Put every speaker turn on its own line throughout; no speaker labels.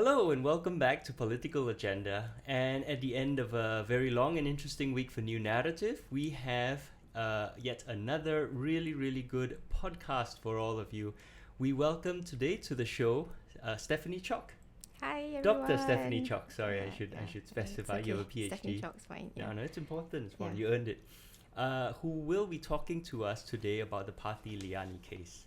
Hello and welcome back to Political Agenda. And at the end of a very long and interesting week for New Narrative, we have yet another really good podcast for all of you. We welcome today to the show Stephanie Chalk.
Hi everyone.
Dr. Stephanie Chalk. Sorry,
Yeah,
I should specify
it's
you have a
okay.
PhD.
Stephanie Chalk's fine. Yeah.
No, it's important. It's fine.
Yeah.
You earned it. Who will be talking to us today about the Parti Liyani case.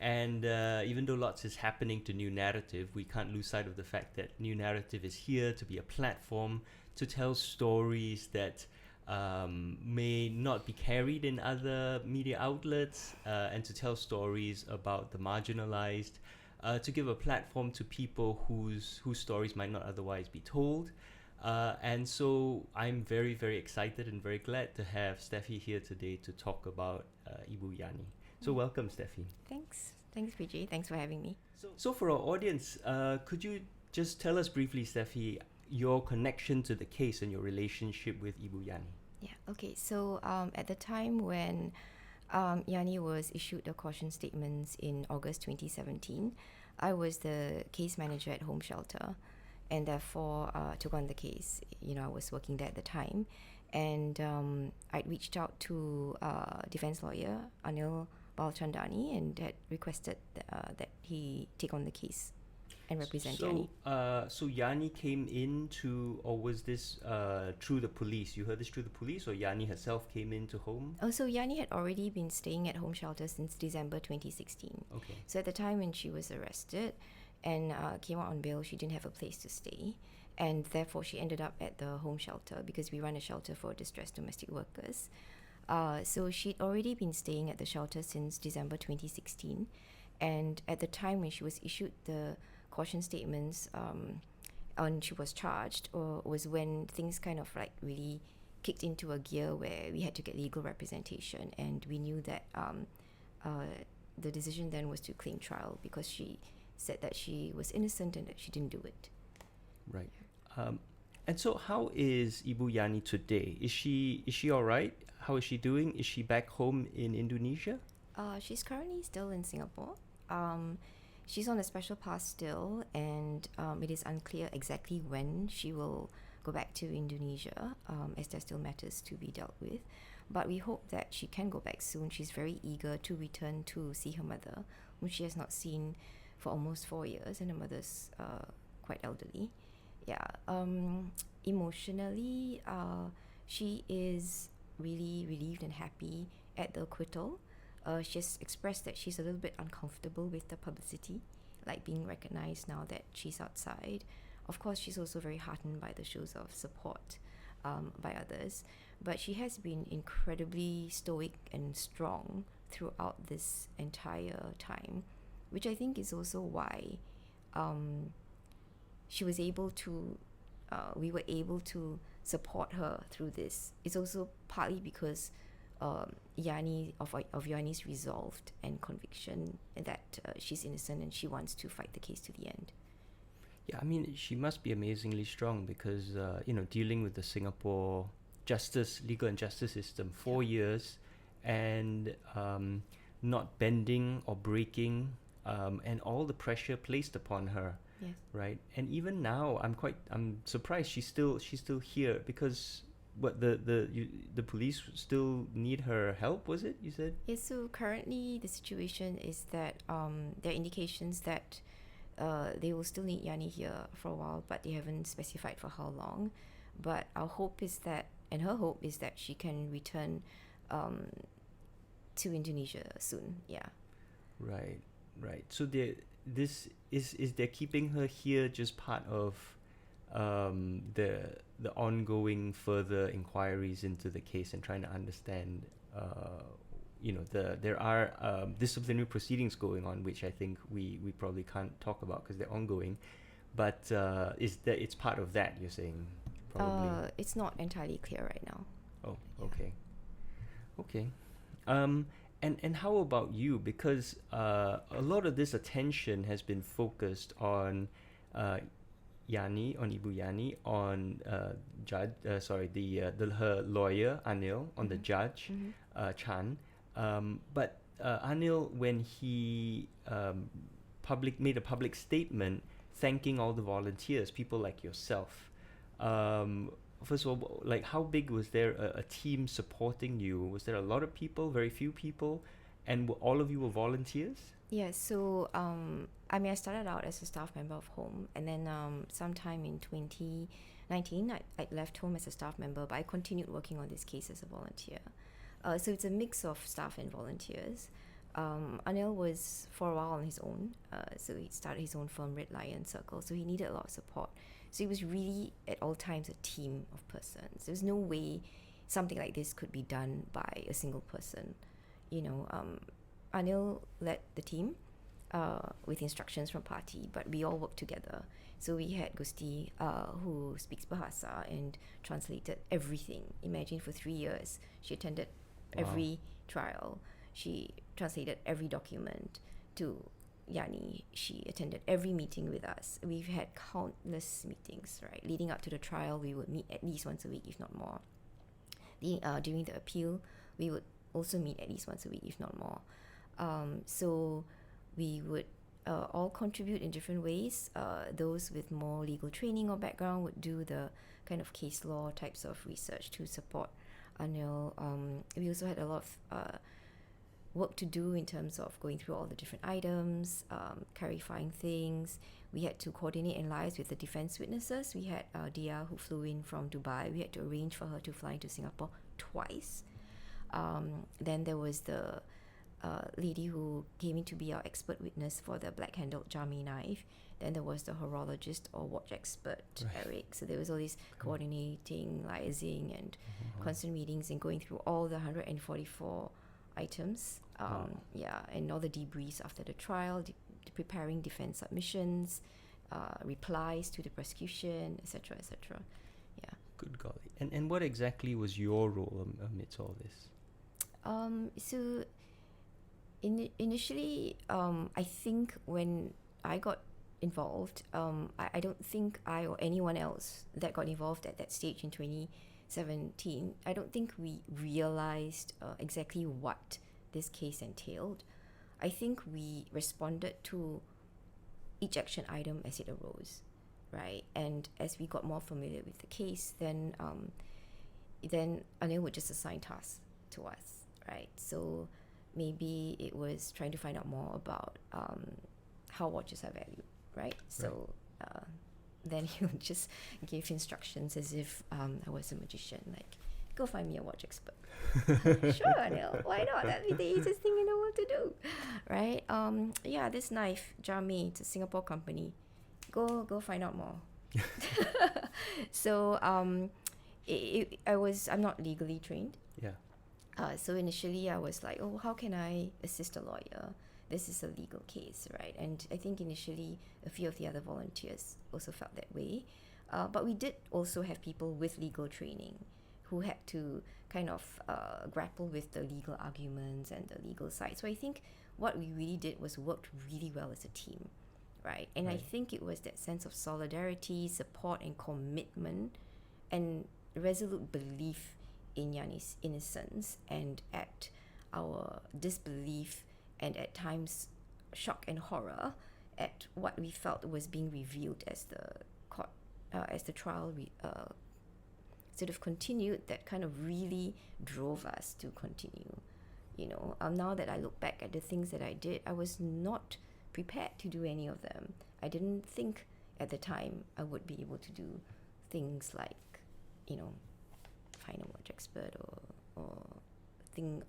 And even though lots is happening to New Narrative, we can't lose sight of the fact that New Narrative is here to be a platform to tell stories that may not be carried in other media outlets, and to tell stories about the marginalized, to give a platform to people whose stories might not otherwise be told. And so I'm very excited and very glad to have Steffi here today to talk about Ibuyani. So welcome, Steffi.
Thanks, PJ. Thanks for having me.
So for our audience, could you just tell us briefly, Steffi, your connection to the case and your relationship with Ibuyani?
Yeah. Okay. So at the time when Yani was issued the caution statements in August 2017, I was the case manager at Home Shelter, and therefore took on the case. I was working there at the time, and I reached out to defense lawyer Anil Balchandani and had requested that he take on the case and represent Yani.
So Yani came into, or was this through the police? You heard this through the police, or Yani herself came into Home?
Oh, so Yani had already been staying at Home Shelter since December 2016.
Okay.
So at the time when she was arrested and came out on bail, she didn't have a place to stay. And therefore, she ended up at the Home Shelter because we run a shelter for distressed domestic workers. So she'd already been staying at the shelter since December 2016. And at the time when she was issued the caution statements and she was charged, was when things kind of like really kicked into a gear where we had to get legal representation. And we knew that the decision then was to claim trial because she said that she was innocent and that she didn't do it.
Right. And so how is Ibuyani today? Is she all right? How is she doing? Is she back home in Indonesia?
She's currently still in Singapore. She's on a special pass still, and it is unclear exactly when she will go back to Indonesia, as there still matters to be dealt with. But we hope that she can go back soon. She's very eager to return to see her mother, whom she has not seen for almost 4 years, and her mother's quite elderly. Yeah. Emotionally, she is really relieved and happy at the acquittal. She has expressed that she's a little bit uncomfortable with the publicity, like being recognized now that she's outside. Of course, she's also very heartened by the shows of support by others, but she has been incredibly stoic and strong throughout this entire time, which I think is also why she was able to, we were able to support her through this. It's also partly because Yani of Yani's resolved and conviction that she's innocent and she wants to fight the case to the end.
Yeah, I mean, she must be amazingly strong because, dealing with the Singapore legal and justice system, 4 years, and not bending or breaking, and all the pressure placed upon her.
Yes.
Right. And even now, I'm surprised she's still here because the police still need her help, was it, you said?
Yes, so currently the situation is that there are indications that they will still need Yani here for a while, but they haven't specified for how long. But our hope is that, and her hope is that she can return to Indonesia soon. Yeah.
Right. So they're keeping her here just part of the ongoing further inquiries into the case and trying to understand, there are disciplinary proceedings going on, which I think we probably can't talk about because they're ongoing. But it's part of that, you're saying? Probably.
It's not entirely clear right now.
Oh, okay. Okay. And how about you? Because a lot of this attention has been focused on Ibuyani, on her lawyer Anil, on the judge Chan. But Anil, when he made a public statement, thanking all the volunteers, people like yourself. First of all, like, how big was there a team supporting you? Was there a lot of people, very few people, and all of you were volunteers?
Yeah, so I mean, I started out as a staff member of Home, and then sometime in 2019, I left Home as a staff member, but I continued working on this case as a volunteer. So it's a mix of staff and volunteers. Anil was for a while on his own, so he started his own firm, Red Lion Circle, so he needed a lot of support. So it was really at all times a team of persons. There's no way something like this could be done by a single person. Anil led the team with instructions from Parti, but we all worked together. So we had Gusti, who speaks Bahasa and translated everything. Imagine, for 3 years, she attended every trial. She translated every document to Yani. She attended every meeting with us. We've had countless meetings, right? Leading up to the trial, we would meet at least once a week, if not more. During the appeal, we would also meet at least once a week, if not more. So we would all contribute in different ways. Those with more legal training or background would do the kind of case law types of research to support Anil. We also had a lot of work to do in terms of going through all the different items, clarifying things. We had to coordinate and liaise with the defense witnesses. We had Dia, who flew in from Dubai. We had to arrange for her to fly into Singapore twice. Then there was the lady who came in to be our expert witness for the black-handled Jami knife. Then there was the horologist or watch expert, Eric. So there was all this coordinating, liaising, and constant meetings and going through all the 144 items. And all the debriefs after the trial, preparing defense submissions, replies to the prosecution, etc., etc. Yeah.
Good golly. And what exactly was your role amidst all this?
So initially, I think when I got involved, I don't think I or anyone else that got involved at that stage in 2017, I don't think we realized exactly what this case entailed. I think we responded to each action item as it arose, right? And as we got more familiar with the case, then Anil would just assign tasks to us, right? So maybe it was trying to find out more about how watches are valued, right? So then he would just give instructions as if I was a magician, like, go find me a watch expert. Sure, Anil, why not? That'd be the easiest thing in the world to do, right? This knife, Jami, it's a Singapore company. Go find out more. So I'm not legally trained.
Yeah.
So initially I was like, oh, how can I assist a lawyer? This is a legal case, right? And I think initially a few of the other volunteers also felt that way. But we did also have people with legal training who had to kind of grapple with the legal arguments and the legal side. So I think what we really did was worked really well as a team, right? And I think it was that sense of solidarity, support, and commitment, and resolute belief in Yani's innocence, and at our disbelief and at times shock and horror at what we felt was being revealed as the trial sort of continued, that kind of really drove us to continue. Now that I look back at the things that I did, I was not prepared to do any of them. I didn't think at the time I would be able to do things like, find a watch expert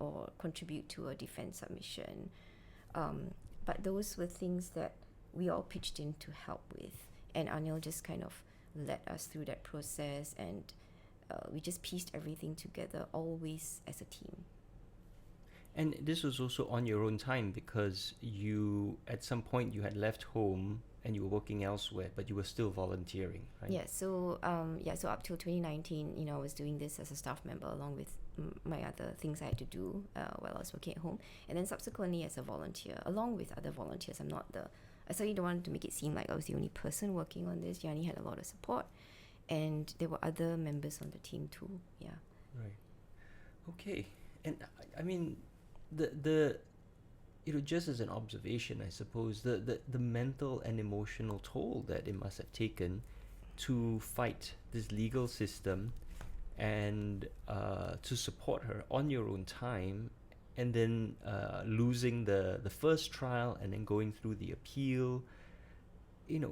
or contribute to a defense submission. But those were things that we all pitched in to help with, and Anil just kind of led us through that process, and we just pieced everything together, always as a team.
And this was also on your own time, because you, at some point, you had left home and you were working elsewhere, but you were still volunteering, right?
Yeah. So so up till 2019, I was doing this as a staff member along with my other things I had to do while I was working at home, and then subsequently as a volunteer along with other volunteers. I certainly don't want to make it seem like I was the only person working on this. Yani had a lot of support, and there were other members on the team too. Yeah.
Right. Okay. And I mean, the just as an observation, I suppose, the mental and emotional toll that it must have taken to fight this legal system and to support her on your own time, and then losing the first trial and then going through the appeal.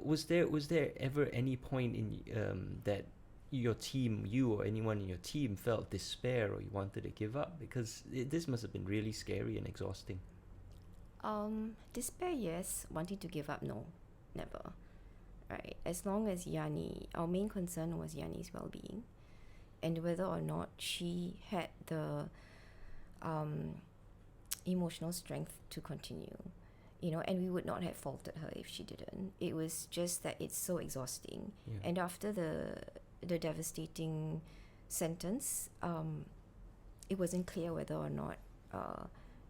Was there ever any point in that your team, you or anyone in your team, felt despair or you wanted to give up? Because this must have been really scary and exhausting.
Despair, yes. Wanting to give up, no, never. Right. As long as Liyani, our main concern was Liyani's well-being, and whether or not she had the emotional strength to continue, and we would not have faulted her if she didn't. It was just that it's so exhausting.
Yeah.
And after the devastating sentence, it wasn't clear whether or not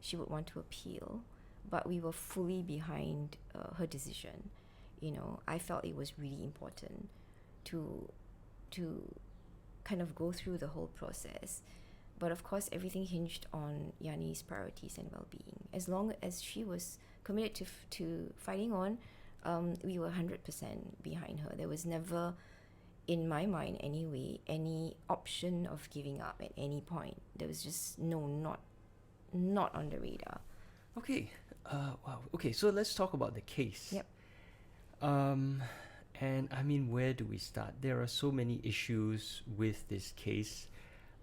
she would want to appeal, but we were fully behind her decision. I felt it was really important to kind of go through the whole process. But of course, everything hinged on Liyani's priorities and well-being. As long as she was committed to fighting on, we were 100% behind her. There was never, in my mind anyway, any option of giving up at any point. There was just not on the radar.
Okay. Wow. Okay, so let's talk about the case.
Yep.
And I mean, where do we start? There are so many issues with this case.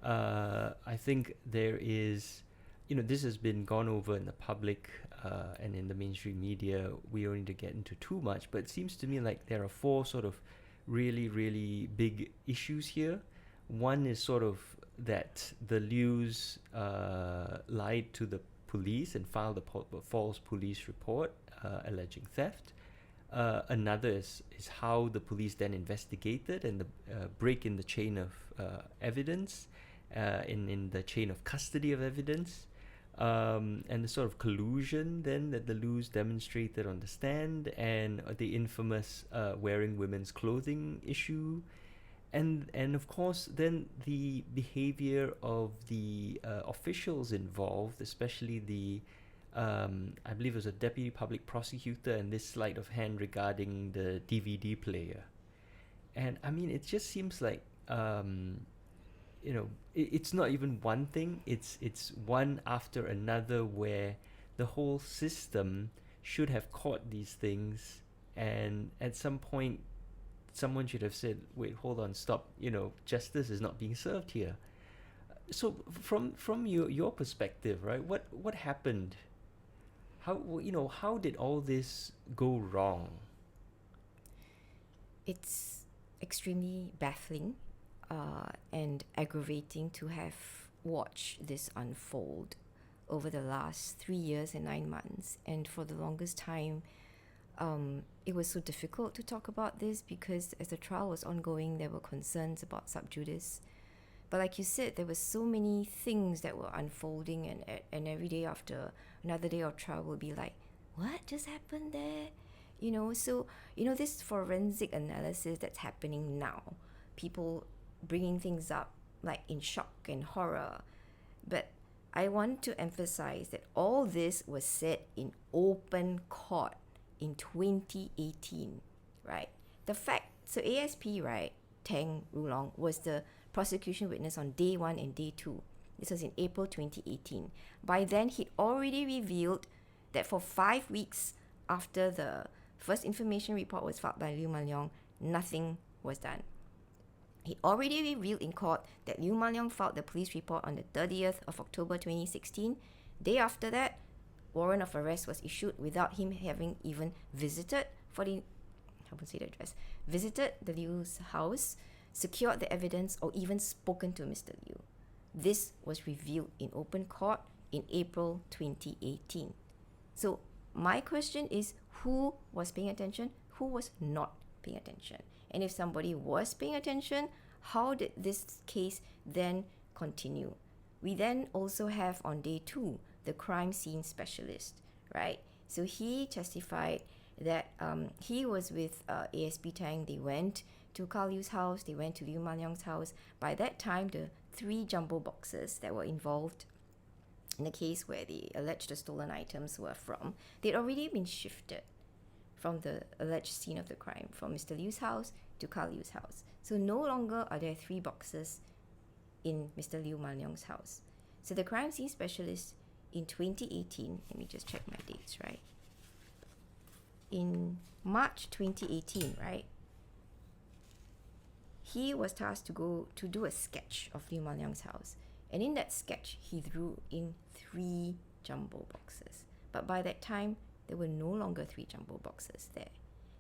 I think there is, this has been gone over in the public and in the mainstream media. We don't need to get into too much, but it seems to me like there are four sort of really, really big issues here. One is sort of that the Lius lied to the police and filed a false police report alleging theft. Another is how the police then investigated and the break in the chain of evidence, in the chain of custody of evidence, and the sort of collusion then that the Lius demonstrated on the stand, and the infamous wearing women's clothing issue, and of course then the behavior of the officials involved, especially the I believe it was a deputy public prosecutor, and this sleight of hand regarding the DVD player. And I mean, it just seems like it's not even one thing, it's one after another, where the whole system should have caught these things, and at some point someone should have said, wait, hold on, stop, justice is not being served here. So from your perspective, right, what happened? How did all this go wrong?
It's extremely baffling and aggravating to have watched this unfold over the last 3 years and 9 months. And for the longest time, it was so difficult to talk about this because as the trial was ongoing, there were concerns about sub judice. But like you said, there were so many things that were unfolding, and every day after another day of trial will be like, what just happened there? So, this forensic analysis that's happening now, people bringing things up like in shock and horror. But I want to emphasize that all this was said in open court in 2018, right? So ASP, right, Tang Rulong was the prosecution witness on day 1 and day 2. This was in April 2018. By then, he'd already revealed that for 5 weeks after the first information report was filed by Liu Maliong, nothing was done. He already revealed in court that Liu Maliong filed the police report on the 30th of October 2016. Day after that, warrant of arrest was issued without him having even visited visited the Liu's house, secured the evidence, or even spoken to Mr. Liu. This was revealed in open court in April 2018. So my question is, who was paying attention? Who was not paying attention? And if somebody was paying attention, how did this case then continue? We then also have on day 2, the crime scene specialist, right? So he testified that he was with ASP Tang. They went to Carl Liu's house, they went to Liu Maliong's house. By that time, the 3 jumbo boxes that were involved in the case where the alleged stolen items were from, they'd already been shifted from the alleged scene of the crime, from Mr. Liu's house to Carl Liu's house. So no longer are there 3 boxes in Mr. Liu Manyong's house. So the crime scene specialist in 2018, let me just check my dates, right? In March 2018, right? He was tasked to go to do a sketch of Liu Manyong's house. And in that sketch, he drew in 3 jumbo boxes. But by that time, there were no longer 3 jumbo boxes there.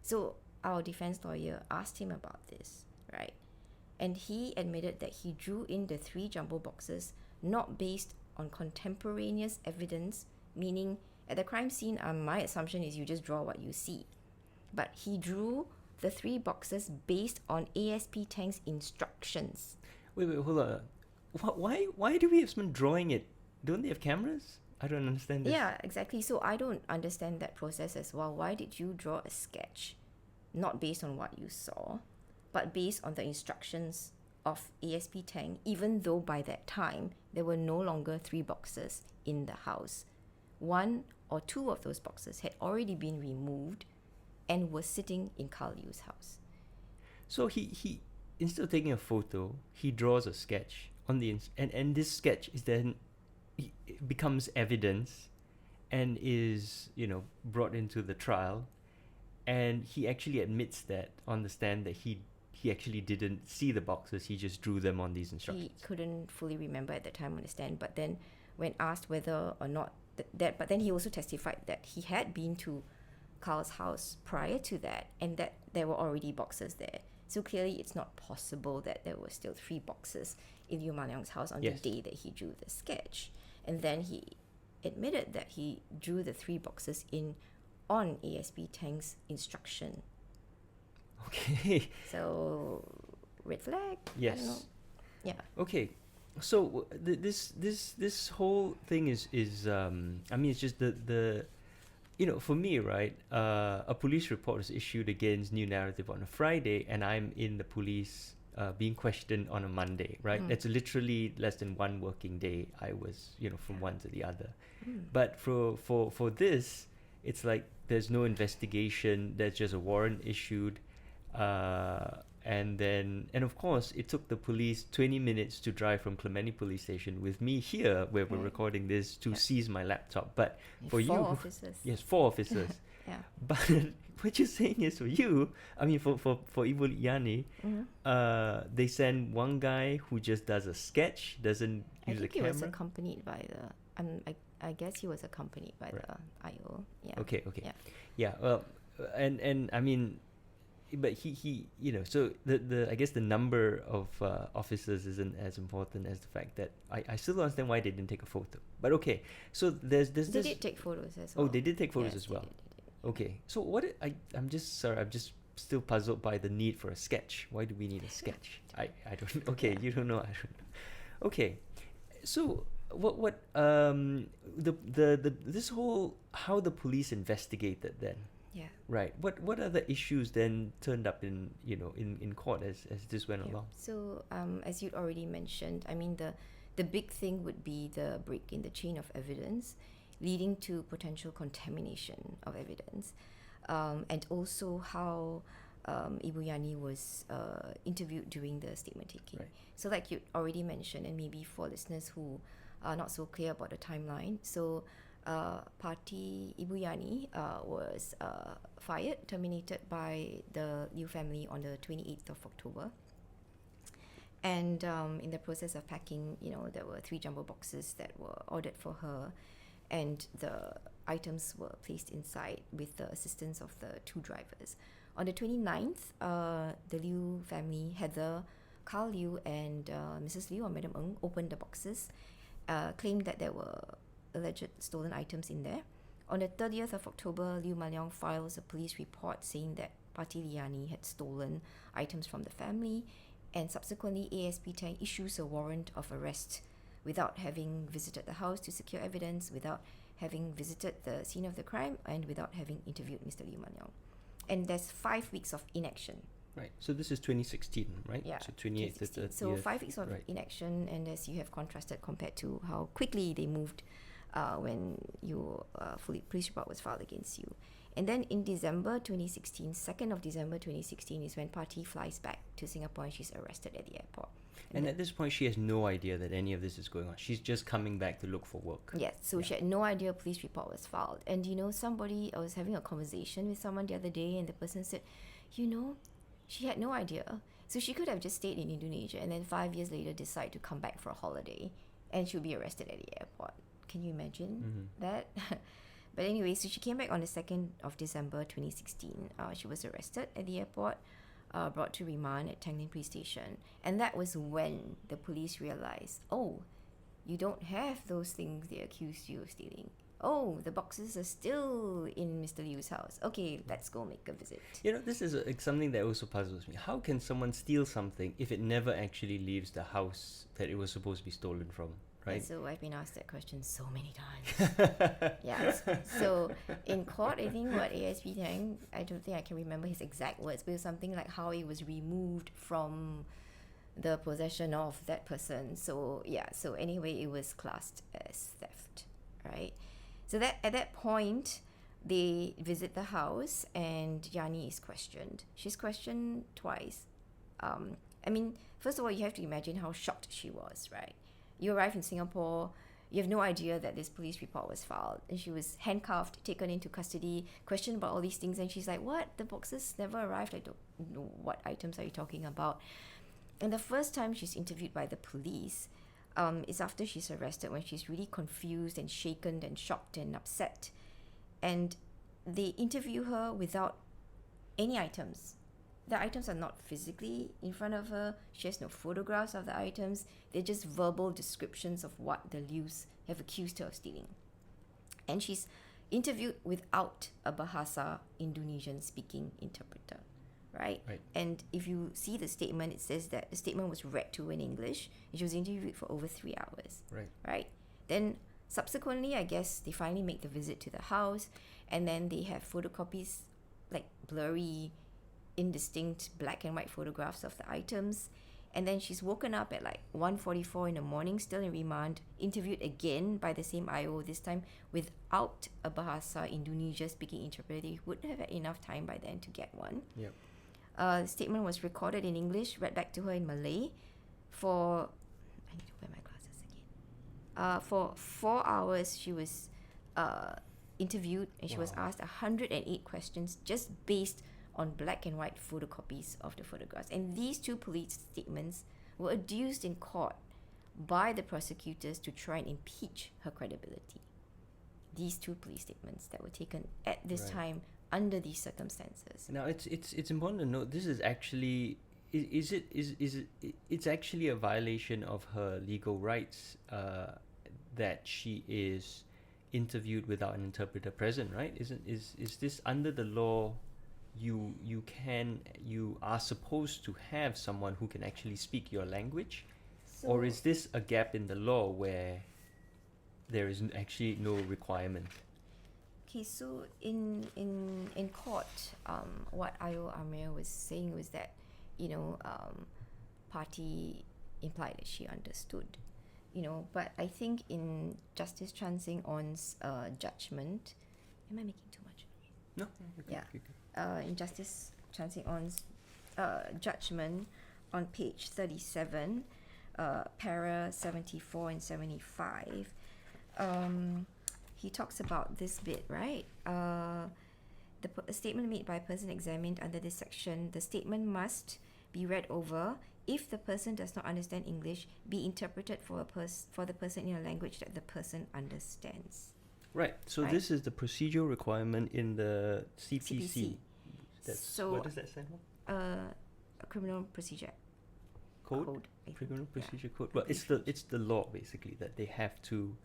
So our defense lawyer asked him about this, right? And he admitted that he drew in the 3 jumbo boxes not based on contemporaneous evidence, meaning at the crime scene, my assumption is you just draw what you see. But he drew the 3 boxes based on ASP Tang's instructions.
Wait, hold on. Why do we have someone drawing it? Don't they have cameras? I don't understand this.
Yeah, exactly. So I don't understand that process as well. Why did you draw a sketch not based on what you saw, but based on the instructions of ASP Tang, even though by that time there were no longer 3 boxes in the house? 1 or 2 of those boxes had already been removed and were sitting in Carl Liu's house.
So he instead of taking a photo, he draws a sketch on the and this sketch is then it becomes evidence and is brought into the trial, and he actually admits that on the stand that he actually didn't see the boxes, he just drew them on these instructions.
He couldn't fully remember at the time on the stand, but then when asked whether or not but then he also testified that he had been to Carl's house prior to that and that there were already boxes there. So clearly it's not possible that there were still 3 boxes in Liu Manyong's house on
Yes.
the day that he drew the sketch. And then he admitted that he drew the 3 boxes on ASP Tang's instruction.
Okay.
So red flag?
Yes.
I don't know. Yeah.
Okay. So this whole thing is I mean, it's just the for me, right, a police report was issued against New Narrative on a Friday, and I'm in the police being questioned on a Monday, right? It's literally less than 1 working day. I was, from one to the other. But for this, it's like there's no investigation. There's just a warrant issued, and of course, it took the police 20 minutes to drive from Clementi Police Station with me here, where we're recording this, to seize my laptop. But for
4
you,
officers.
yes, 4 officers.
Yeah.
But what you're saying is, for you, I mean, for Ibuyani, they send one guy who just does a sketch, doesn't
I
use a
think he
camera.
was accompanied by I guess he was accompanied by the IO. Yeah.
Okay.
Yeah.
Yeah. Well, and I mean, but he so the I guess the number of officers isn't as important as the fact that I still don't understand why they didn't take a photo. But okay, so there's
They
this.
did take photos as well.
Oh, they did take photos
Yes,
as well.
They did.
Okay, so I'm just still puzzled by the need for a sketch. Why do we need a sketch? I don't. Okay, you don't know. I don't know. Okay, so what the this whole how the police investigated then,
Yeah.
right? What other issues then turned up in in court as this went
Yeah.
along?
So as you'd already mentioned, I mean the big thing would be the break in the chain of evidence, leading to potential contamination of evidence, and also how Ibuyani was interviewed during the statement taking.
Right.
So like you already mentioned, and maybe for listeners who are not so clear about the timeline, so Parti Ibuyani was terminated by the Liu family on the 28th of October. And in the process of packing, there were 3 jumbo boxes that were ordered for her, and the items were placed inside with the assistance of the 2 drivers. On the 29th, the Liu family, Heather, Carl Liu, and Mrs. Liu or Madam Ng opened the boxes, claimed that there were alleged stolen items in there. On the 30th of October, Liu Manyong files a police report saying that Parti Liyani had stolen items from the family, and subsequently ASP Tang issues a warrant of arrest without having visited the house to secure evidence, without having visited the scene of the crime, and without having interviewed Mr. Liu Manyong. And there's 5 weeks of inaction.
Right. So this is 2016, right?
Yeah.
So 28th to
2016.
30th.
So 5 weeks of
right.
inaction, and as you have contrasted compared to how quickly they moved when your police report was filed against you. And then in December 2016, 2nd of December 2016 is when Parti flies back to Singapore and she's arrested at the airport.
And at this point, she has no idea that any of this is going on. She's just coming back to look for work.
Yes, so she had no idea a police report was filed. And I was having a conversation with someone the other day, and the person said, she had no idea. So she could have just stayed in Indonesia and then 5 years later decide to come back for a holiday, and she'll be arrested at the airport. Can you imagine that? But anyway, so she came back on the 2nd of December 2016. She was arrested at the airport, brought to remand at Tanglin Police Station. And that was when the police realized, oh, you don't have those things they accused you of stealing. Oh, the boxes are still in Mr. Liu's house. Okay, let's go make a visit.
This is something that also puzzles me. How can someone steal something if it never actually leaves the house that it was supposed to be stolen from? Right.
And so I've been asked that question so many times. Yes. So in court, I think what ASP Tang, I don't think I can remember his exact words, but it was something like how it was removed from the possession of that person. So so anyway, it was classed as theft, right? So that at that point, they visit the house and Yani is questioned. She's questioned twice. First of all, you have to imagine how shocked she was, right? You arrive in Singapore, you have no idea that this police report was filed, and she was handcuffed, taken into custody, questioned about all these things, and she's like, what? The boxes never arrived. I don't know, what items are you talking about? And the first time she's interviewed by the police is after she's arrested, when she's really confused and shaken and shocked and upset. And they interview her without any items. The items are not physically in front of her. She has no photographs of the items. They're just verbal descriptions of what the Lius have accused her of stealing. And she's interviewed without a Bahasa Indonesian speaking interpreter, right? And if you see the statement, it says that the statement was read to her in English, and she was interviewed for over 3 hours, right? Then subsequently, I guess they finally make the visit to the house, and then they have photocopies, like blurry, indistinct black and white photographs of the items. And then she's woken up at like 1:44 in the morning, still in remand, interviewed again by the same IO, this time without a Bahasa Indonesia speaking interpreter. They wouldn't have had enough time by then to get one. The statement was recorded in English, read back to her in Malay for, I need to wear my glasses again. For 4 hours she was interviewed, and she was asked 108 questions just based on black and white photocopies of the photographs. And these two police statements were adduced in court by the prosecutors to try and impeach her credibility. These two police statements that were taken at this time under these circumstances.
Now it's important to note, this is actually it's actually a violation of her legal rights that she is interviewed without an interpreter present, right? Is this under the law? You are supposed to have someone who can actually speak your language, or is this a gap in the law where there is actually no requirement?
Okay, so in court, what Ayo Amir was saying was that, Parti implied that she understood, but I think in Justice Chan Seng On's judgment, am I making too much noise?
No.
In Justice Chan Seng On's judgment on page 37, para 74 and 75, he talks about this bit, right? The statement made by a person examined under this section, the statement must be read over. If the person does not understand English, be interpreted for the person in a language that the person understands.
Right. So this is the procedural requirement in the CPC.
So
what does that stand for?
A criminal procedure
code. Criminal procedure code. Well, it's the law basically that they have to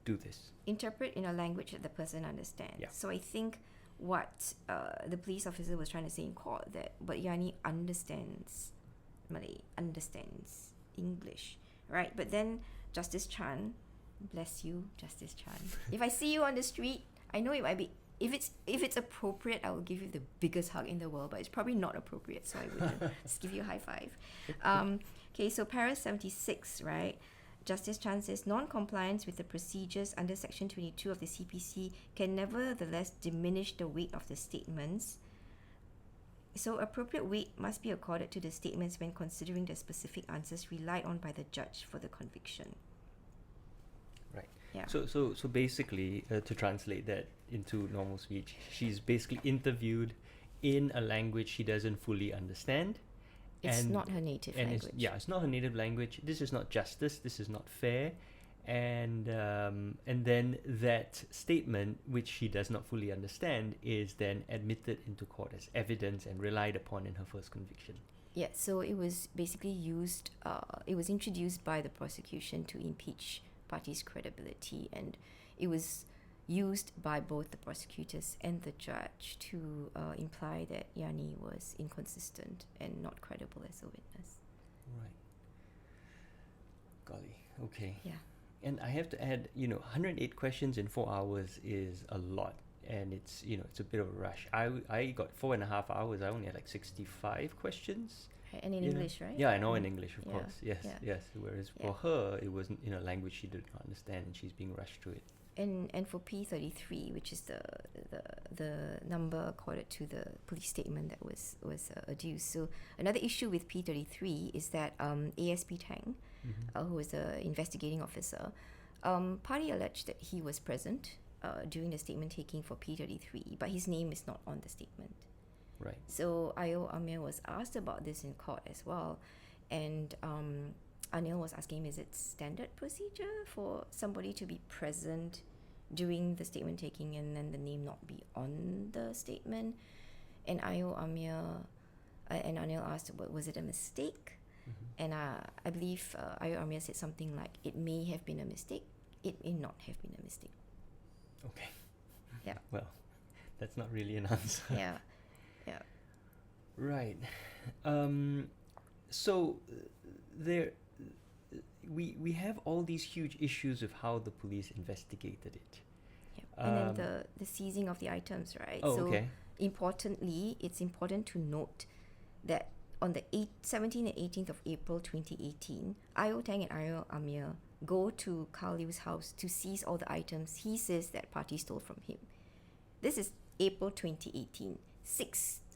do this. Interpret
in a language that the person understands.
Yeah.
So I think what the police officer was trying to say in court, but Yani understands Malay, understands English, right? But then Justice Chan, bless you, Justice Chan. If I see you on the street, I know it might be, if it's appropriate, I will give you the biggest hug in the world, but it's probably not appropriate, so I wouldn't. Just give you a high five. Okay, so para 76, right? Justice Chan says non-compliance with the procedures under Section 22 of the CPC can nevertheless diminish the weight of the statements. So appropriate weight must be accorded to the statements when considering the specific answers relied on by the judge for the conviction.
Right.
Yeah.
So basically, to translate that into normal speech, she's basically interviewed in a language she doesn't fully understand.
It's not her native language.
It's not her native language. This is not justice. This is not fair. And then that statement, which she does not fully understand, is then admitted into court as evidence and relied upon in her first conviction.
Yeah, so it was basically used, it was introduced by the prosecution to impeach Parti's credibility, and it was used by both the prosecutors and the judge to imply that Liyani was inconsistent and not credible as a witness.
Right. Golly, okay.
Yeah.
And I have to add, 108 questions in 4 hours is a lot. And it's, it's a bit of a rush. I got 4.5 hours. I only had like 65 questions.
And in English, right?
Yeah, I know in English, of
Yeah,
course. Yes,
yeah.
yes. Whereas
Yeah.
for her, it was in a language she did not understand, and she's being rushed through it.
And for P33, which is the number accorded to the police statement that was adduced. So another issue with P33 is that ASP Tang, who was the investigating officer, Parti alleged that he was present during the statement taking for P33, but his name is not on the statement.
Right.
So Ayo Amir was asked about this in court as well, and Anil was asking him, is it standard procedure for somebody to be present during the statement taking and then the name not be on the statement? And Ayo Amir and Anil asked, was it a mistake? And I believe Ayo Amir said something like, it may have been a mistake, it may not have been a mistake.
Okay.
Yeah.
Well, that's not really an answer.
Yeah. Yeah.
Right. So there, we have all these huge issues of how the police investigated it.
Yeah. And then the seizing of the items, right?
Oh,
so
okay.
Importantly, it's important to note that on the 17th and 18th of April 2018, Ayo Tang and Ayo Amir go to Carl Liu's house to seize all the items he says that Parti stole from him. This is April 2018,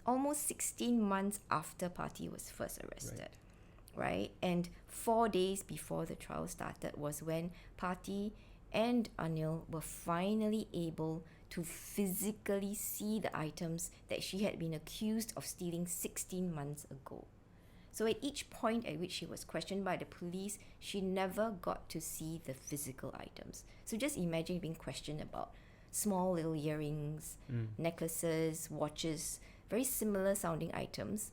almost 16 months after Parti was first arrested, right? And 4 days before the trial started was when Parti and Anil were finally able to physically see the items that she had been accused of stealing 16 months ago. So at each point at which she was questioned by the police, she never got to see the physical items. So just imagine being questioned about small little earrings, necklaces, watches, very similar sounding items,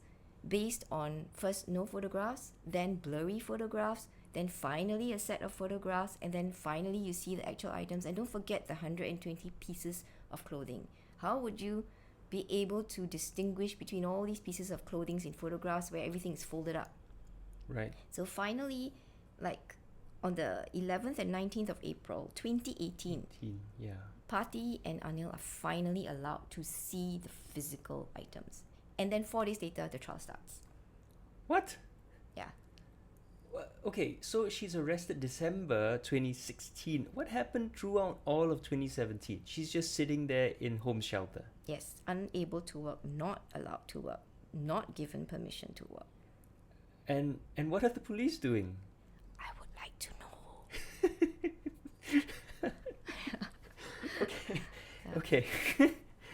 based on first no photographs, then blurry photographs, then finally a set of photographs, and then finally you see the actual items. And don't forget the 120 pieces of clothing. How would you be able to distinguish between all these pieces of clothing in photographs where everything is folded up?
Right.
So finally, like on the 11th and 19th of April 2018,
Yeah.
Parti and Anil are finally allowed to see the physical items. And then 4 days later, the trial starts.
What?
Yeah.
Okay, so she's arrested December 2016. What happened throughout all of 2017? She's just sitting there in home shelter.
Yes, unable to work, not allowed to work, not given permission to work.
And what are the police doing?
I would like to know.
Okay.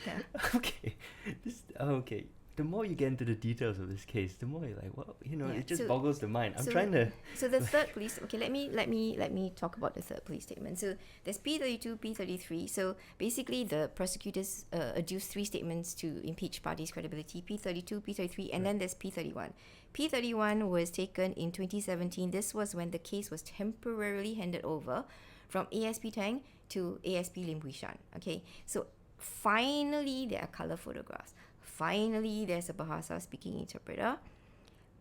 Yeah.
Okay.
Yeah.
Okay. The more you get into the details of this case, the more you're like, well,
Yeah,
it just
so-
boggles the mind. I'm
so-
trying to.
So the third police. Okay, let me talk about the third police statement. So there's P32, P33. So basically, the prosecutors adduced 3 statements to impeach Parti's credibility: P32, P33, and then there's P31. P31 was taken in 2017. This was when the case was temporarily handed over from ASP Tang to ASP Lim Hui Shan. Okay, so finally there are color photographs. Finally, there's a Bahasa speaking interpreter.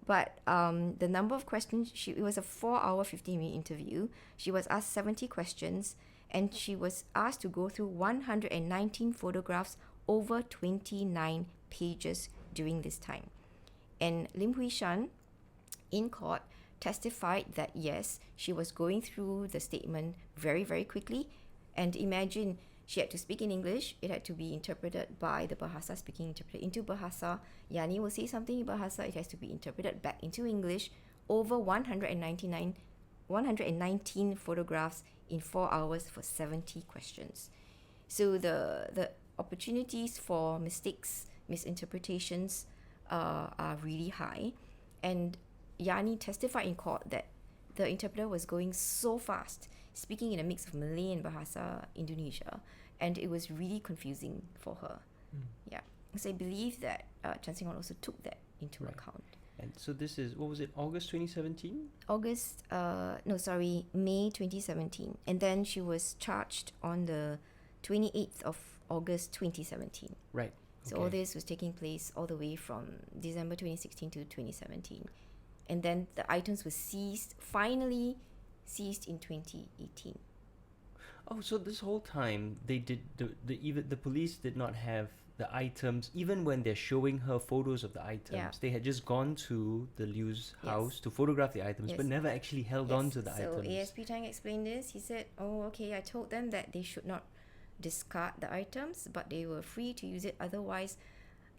But the number of questions, it was a 4-hour, 15-minute interview. She was asked 70 questions, and she was asked to go through 119 photographs over 29 pages during this time. And Lim Hui Shan, in court, testified that yes, she was going through the statement very, very quickly. And imagine, she had to speak in English. It had to be interpreted by the Bahasa speaking interpreter into Bahasa. Yani will say something in Bahasa. It has to be interpreted back into English. Over 119 photographs in 4 hours for 70 questions. So the opportunities for mistakes, misinterpretations are really high. And Yani testified in court that the interpreter was going so fast, speaking in a mix of Malay and Bahasa Indonesia, and it was really confusing for her. Yeah. So I believe that Chan Sing Hon also took that into account.
And so this is, what was it, August 2017?
May 2017. And then she was charged on the 28th of August 2017.
Right.
So all this was taking place all the way from December 2016 to 2017. And then the items were finally seized in 2018.
Oh, so this whole time they did even the police did not have the items, even when they're showing her photos of the items.
Yeah.
They had just gone to the Liu's house to photograph the items, but never actually held on to the items.
So ASP Tang explained this. He said, I told them that they should not discard the items, but they were free to use it. Otherwise,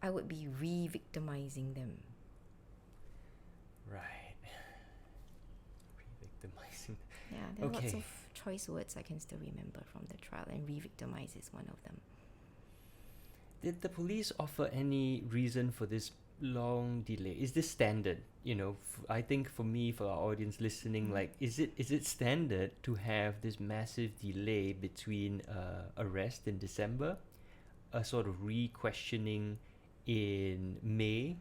I would be re-victimizing them.
Right. Re-victimizing.
Yeah, there are lots of choice words I can still remember from the trial, and re-victimize is one of them.
Did the police offer any reason for this long delay? Is this standard? I think for me, for our audience listening, like, is it standard to have this massive delay between arrest in December, a sort of re-questioning in May,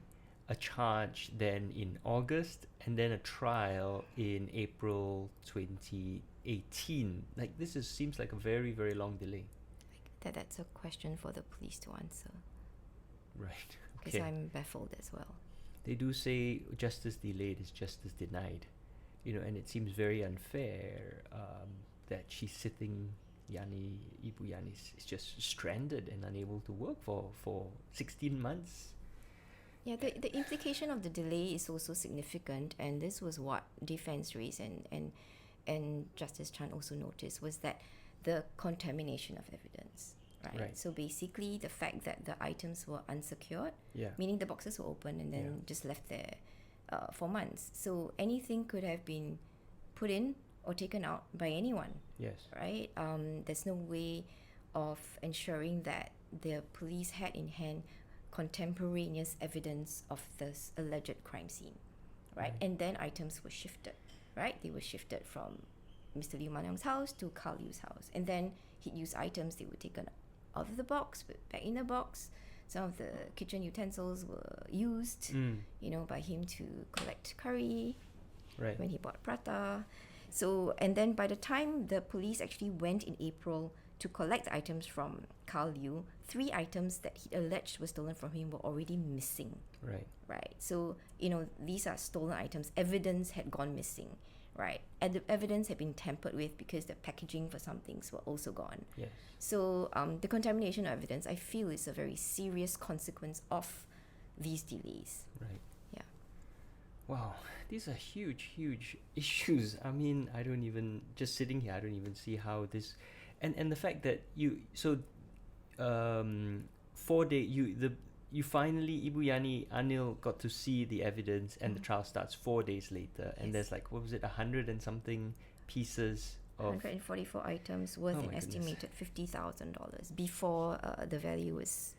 a charge then in August, and then a trial in April 2018? Like, this seems like a very, very long delay.
That's a question for the police to answer.
Right.
Because I'm baffled as well.
They do say justice delayed is justice denied, and it seems very unfair that she's sitting, Ibuyani is just stranded and unable to work for 16 months.
Yeah, the implication of the delay is also significant, and this was what defense raised and Justice Chan also noticed, was that the contamination of evidence. Right. So basically, the fact that the items were unsecured, meaning the boxes were open and then just left there for months. So anything could have been put in or taken out by anyone.
Yes.
Right. There's no way of ensuring that the police had in hand contemporaneous evidence of this alleged crime scene. Right. And then items were shifted. Right. They were shifted from Mr. Liu Manong's house to Carl Liu's house, and then he'd use items. They were taken out of the box, but back in the box. Some of the kitchen utensils were used, by him to collect curry, when he bought prata. So, and then by the time the police actually went in April to collect items from Carl Liu, 3 items that he alleged were stolen from him were already missing. Right. So, these are stolen items. Evidence had gone missing. Right, and the evidence had been tampered with because the packaging for some things were also gone.
Yes.
So the contamination of evidence, I feel, is a very serious consequence of these delays.
Right.
Yeah.
Wow, these are huge, huge issues. I mean, just sitting here, I don't even see how this, and the fact that 4 days, you finally, Ibuyani, Anil got to see the evidence, and the trial starts 4 days later, and there's 100 and something pieces of
144 items worth an estimated $50,000 before the value was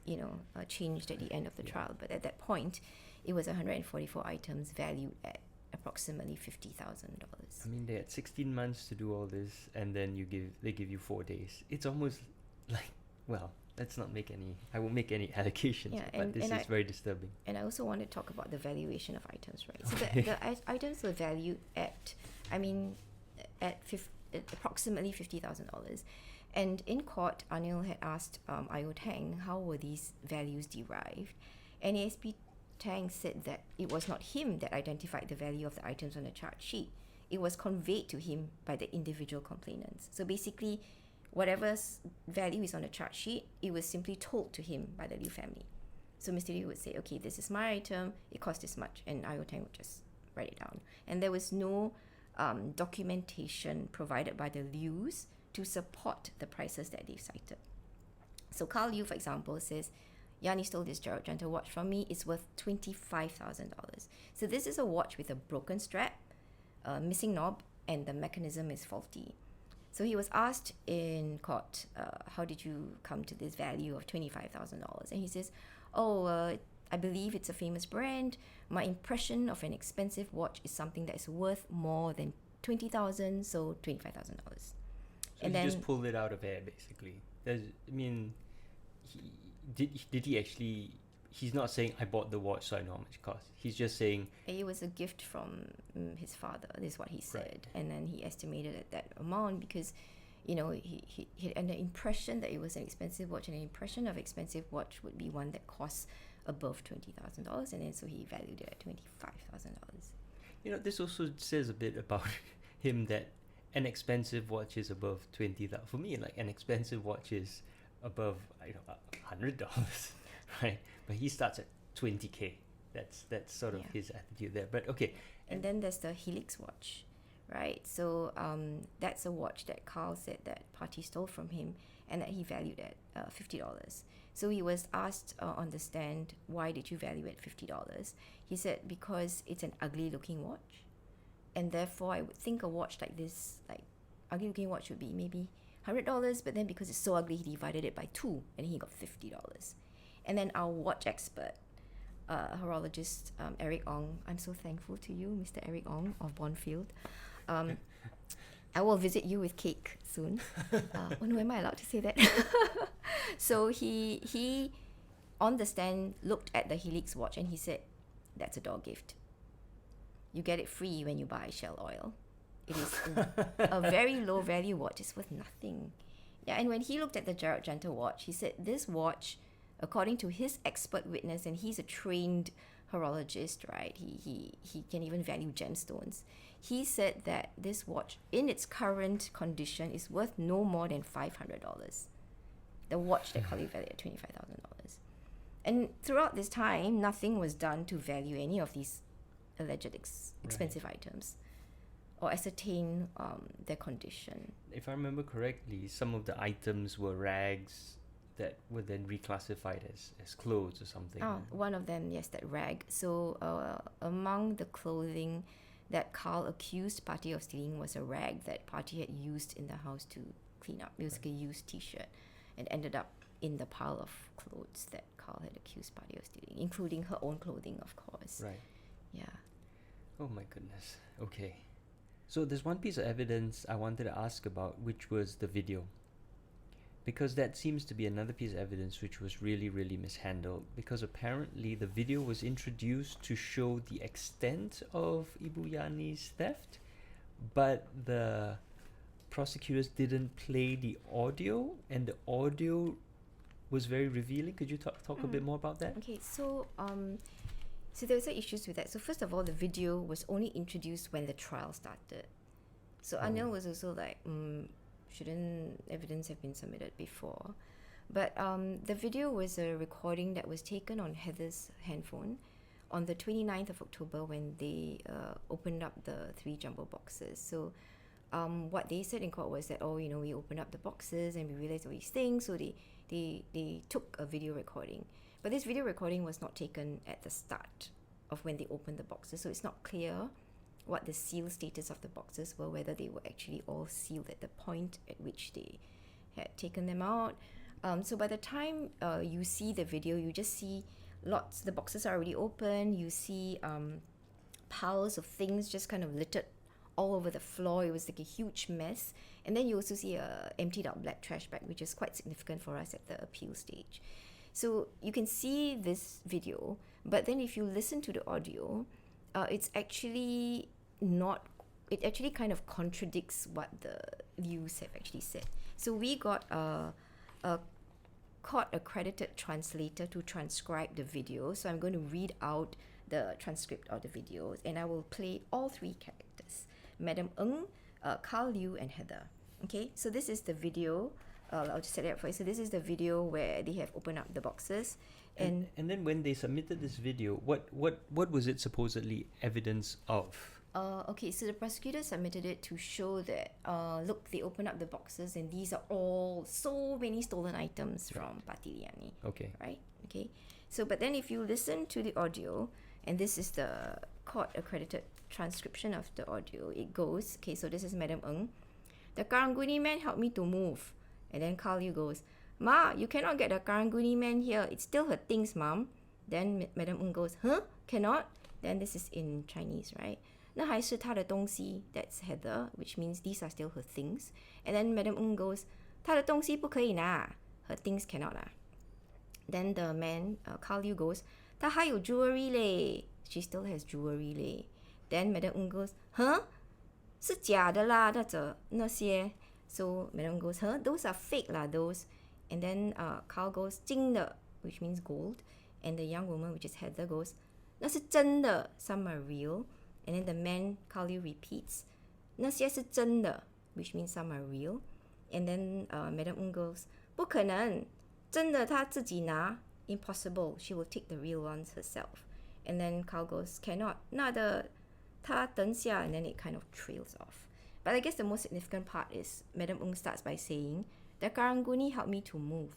changed at the end of the trial. But at that point, it was 144 items valued at approximately $50,000.
I mean, they had 16 months to do all this, and then they give you 4 days. It's almost like, well, let's not make any, I won't make any allocations, but this is very disturbing.
And I also want to talk about the valuation of items, right? So the items were valued at approximately $50,000. And in court, Anil had asked Ayo Tang how were these values derived. And ASP Tang said that it was not him that identified the value of the items on the charge sheet. It was conveyed to him by the individual complainants. So basically, whatever value is on the charge sheet, it was simply told to him by the Liu family. So Mr. Liu would say, okay, this is my item, it cost this much, and Ayo Tang would just write it down. And there was no documentation provided by the Lius to support the prices that they've cited. So Carl Liu, for example, says, Yanni stole this Gerald Genta watch from me. It's worth $25,000. So this is a watch with a broken strap, missing knob, and the mechanism is faulty. So he was asked in court, how did you come to this value of $25,000? And he says, I believe it's a famous brand. My impression of an expensive watch is something that is worth more than $20,000, so $25,000.
So
and
he
then
just pulled it out of air, basically. Did he actually? He's not saying I bought the watch, so I know how much it costs. He's just saying
it was a gift from his father. This is what he said,
Right.
and then he estimated at that amount because, he had an impression that it was an expensive watch, and an impression of expensive watch would be one that costs above $20,000, and then so he valued it at $25,000.
This also says a bit about him that an expensive watch is above 20,000. For me, like an expensive watch is above $100, right? But he starts at 20K. That's sort of his attitude there. But okay.
And then there's the Helix watch, right? So that's a watch that Carl said that Parti stole from him and that he valued at $50. So he was asked on the stand, why did you value it $50? He said, because it's an ugly looking watch. And therefore, I would think a watch like this, like ugly looking watch would be maybe $100, but then because it's so ugly, he divided it by 2 and he got $50. And then our watch expert, horologist Eric Ong, I'm so thankful to you, Mr. Eric Ong of Bonfield. I will visit you with cake soon. No, am I allowed to say that? So he on the stand looked at the Helix watch and he said, that's a dog gift. You get it free when you buy Shell Oil. It is a very low value watch. It's worth nothing. Yeah, and when he looked at the Gerald Genta watch, he said this watch, according to his expert witness, and he's a trained horologist, right? He can even value gemstones. He said that this watch, in its current condition, is worth no more than $500. The watch that Carl valued at $25,000. And throughout this time, nothing was done to value any of these alleged expensive items or ascertain their condition.
If I remember correctly, some of the items were rags that were then reclassified as clothes or something.
One of them, yes, that rag. So among the clothing that Carl accused Parti of stealing was a rag that Parti had used in the house to clean up. It was like a used t-shirt and ended up in the pile of clothes that Carl had accused Parti of stealing, including her own clothing, of course.
Right.
Yeah.
Oh my goodness. Okay. So there's one piece of evidence I wanted to ask about, which was the video. Because that seems to be another piece of evidence which was really, really mishandled. Because apparently the video was introduced to show the extent of Ibuyani's theft, but the prosecutors didn't play the audio, and the audio was very revealing. Could you talk a bit more about that?
Okay, so there were some issues with that. So first of all, the video was only introduced when the trial started. So Anil was also like, shouldn't evidence have been submitted before? But the video was a recording that was taken on Heather's handphone on the 29th of October when they opened up the 3 jumbo boxes. So what they said in court was that, we opened up the boxes and we realized all these things. So they took a video recording. But this video recording was not taken at the start of when they opened the boxes. So it's not clear what the seal status of the boxes were, whether they were actually all sealed at the point at which they had taken them out. So by the time you see the video, you just see the boxes are already open. You see piles of things just kind of littered all over the floor. It was like a huge mess. And then you also see a emptied out black trash bag, which is quite significant for us at the appeal stage. So you can see this video, but then if you listen to the audio, it's actually not, it actually kind of contradicts what the views have actually said. So we got a court-accredited translator to transcribe the video. So I'm going to read out the transcript of the video, and I will play all 3 characters, Madam Ng, Carl Liu, and Heather. Okay, so this is the video. I'll just set it up for you. So this is the video where they have opened up the boxes,
And then when they submitted this video, what was it supposedly evidence of?
Okay, so the prosecutor submitted it to show that, look, they opened up the boxes and these are all so many stolen items from Parti Liyani.
Okay.
Right? Okay. So, but then if you listen to the audio, and this is the court accredited transcription of the audio, it goes, okay, so this is Madam Ng. The Karanguni man helped me to move. And then Carl Yu goes, Ma, you cannot get the Karanguni man here. It's still her things, Mom. Then Madam Ng goes, huh? Cannot? Then this is in Chinese, right? 那还是她的东西, that's Heather, which means these are still her things. And then Madam Ng goes, 她的东西不可以拿, her things cannot lah. Then the man, Carl Yu goes, 她还有 jewelry leh, she still has jewelry leh. Then Madam Ng goes, huh? 是假的啦, 那些. So Madam goes, huh? Those are fake lah, those. And then Carl goes, 金的, which means gold. And the young woman, which is Heather, goes, 那是真的, some are real. And then the man, Carl Yu, repeats, 那些是真的, which means some are real. And then Madam Ng goes, 不可能, 真的她自己拿, impossible, she will take the real ones herself. And then Carl goes, cannot, 那的她等下, and then it kind of trails off. But I guess the most significant part is Madam Ng starts by saying, the Karanguni helped me to move.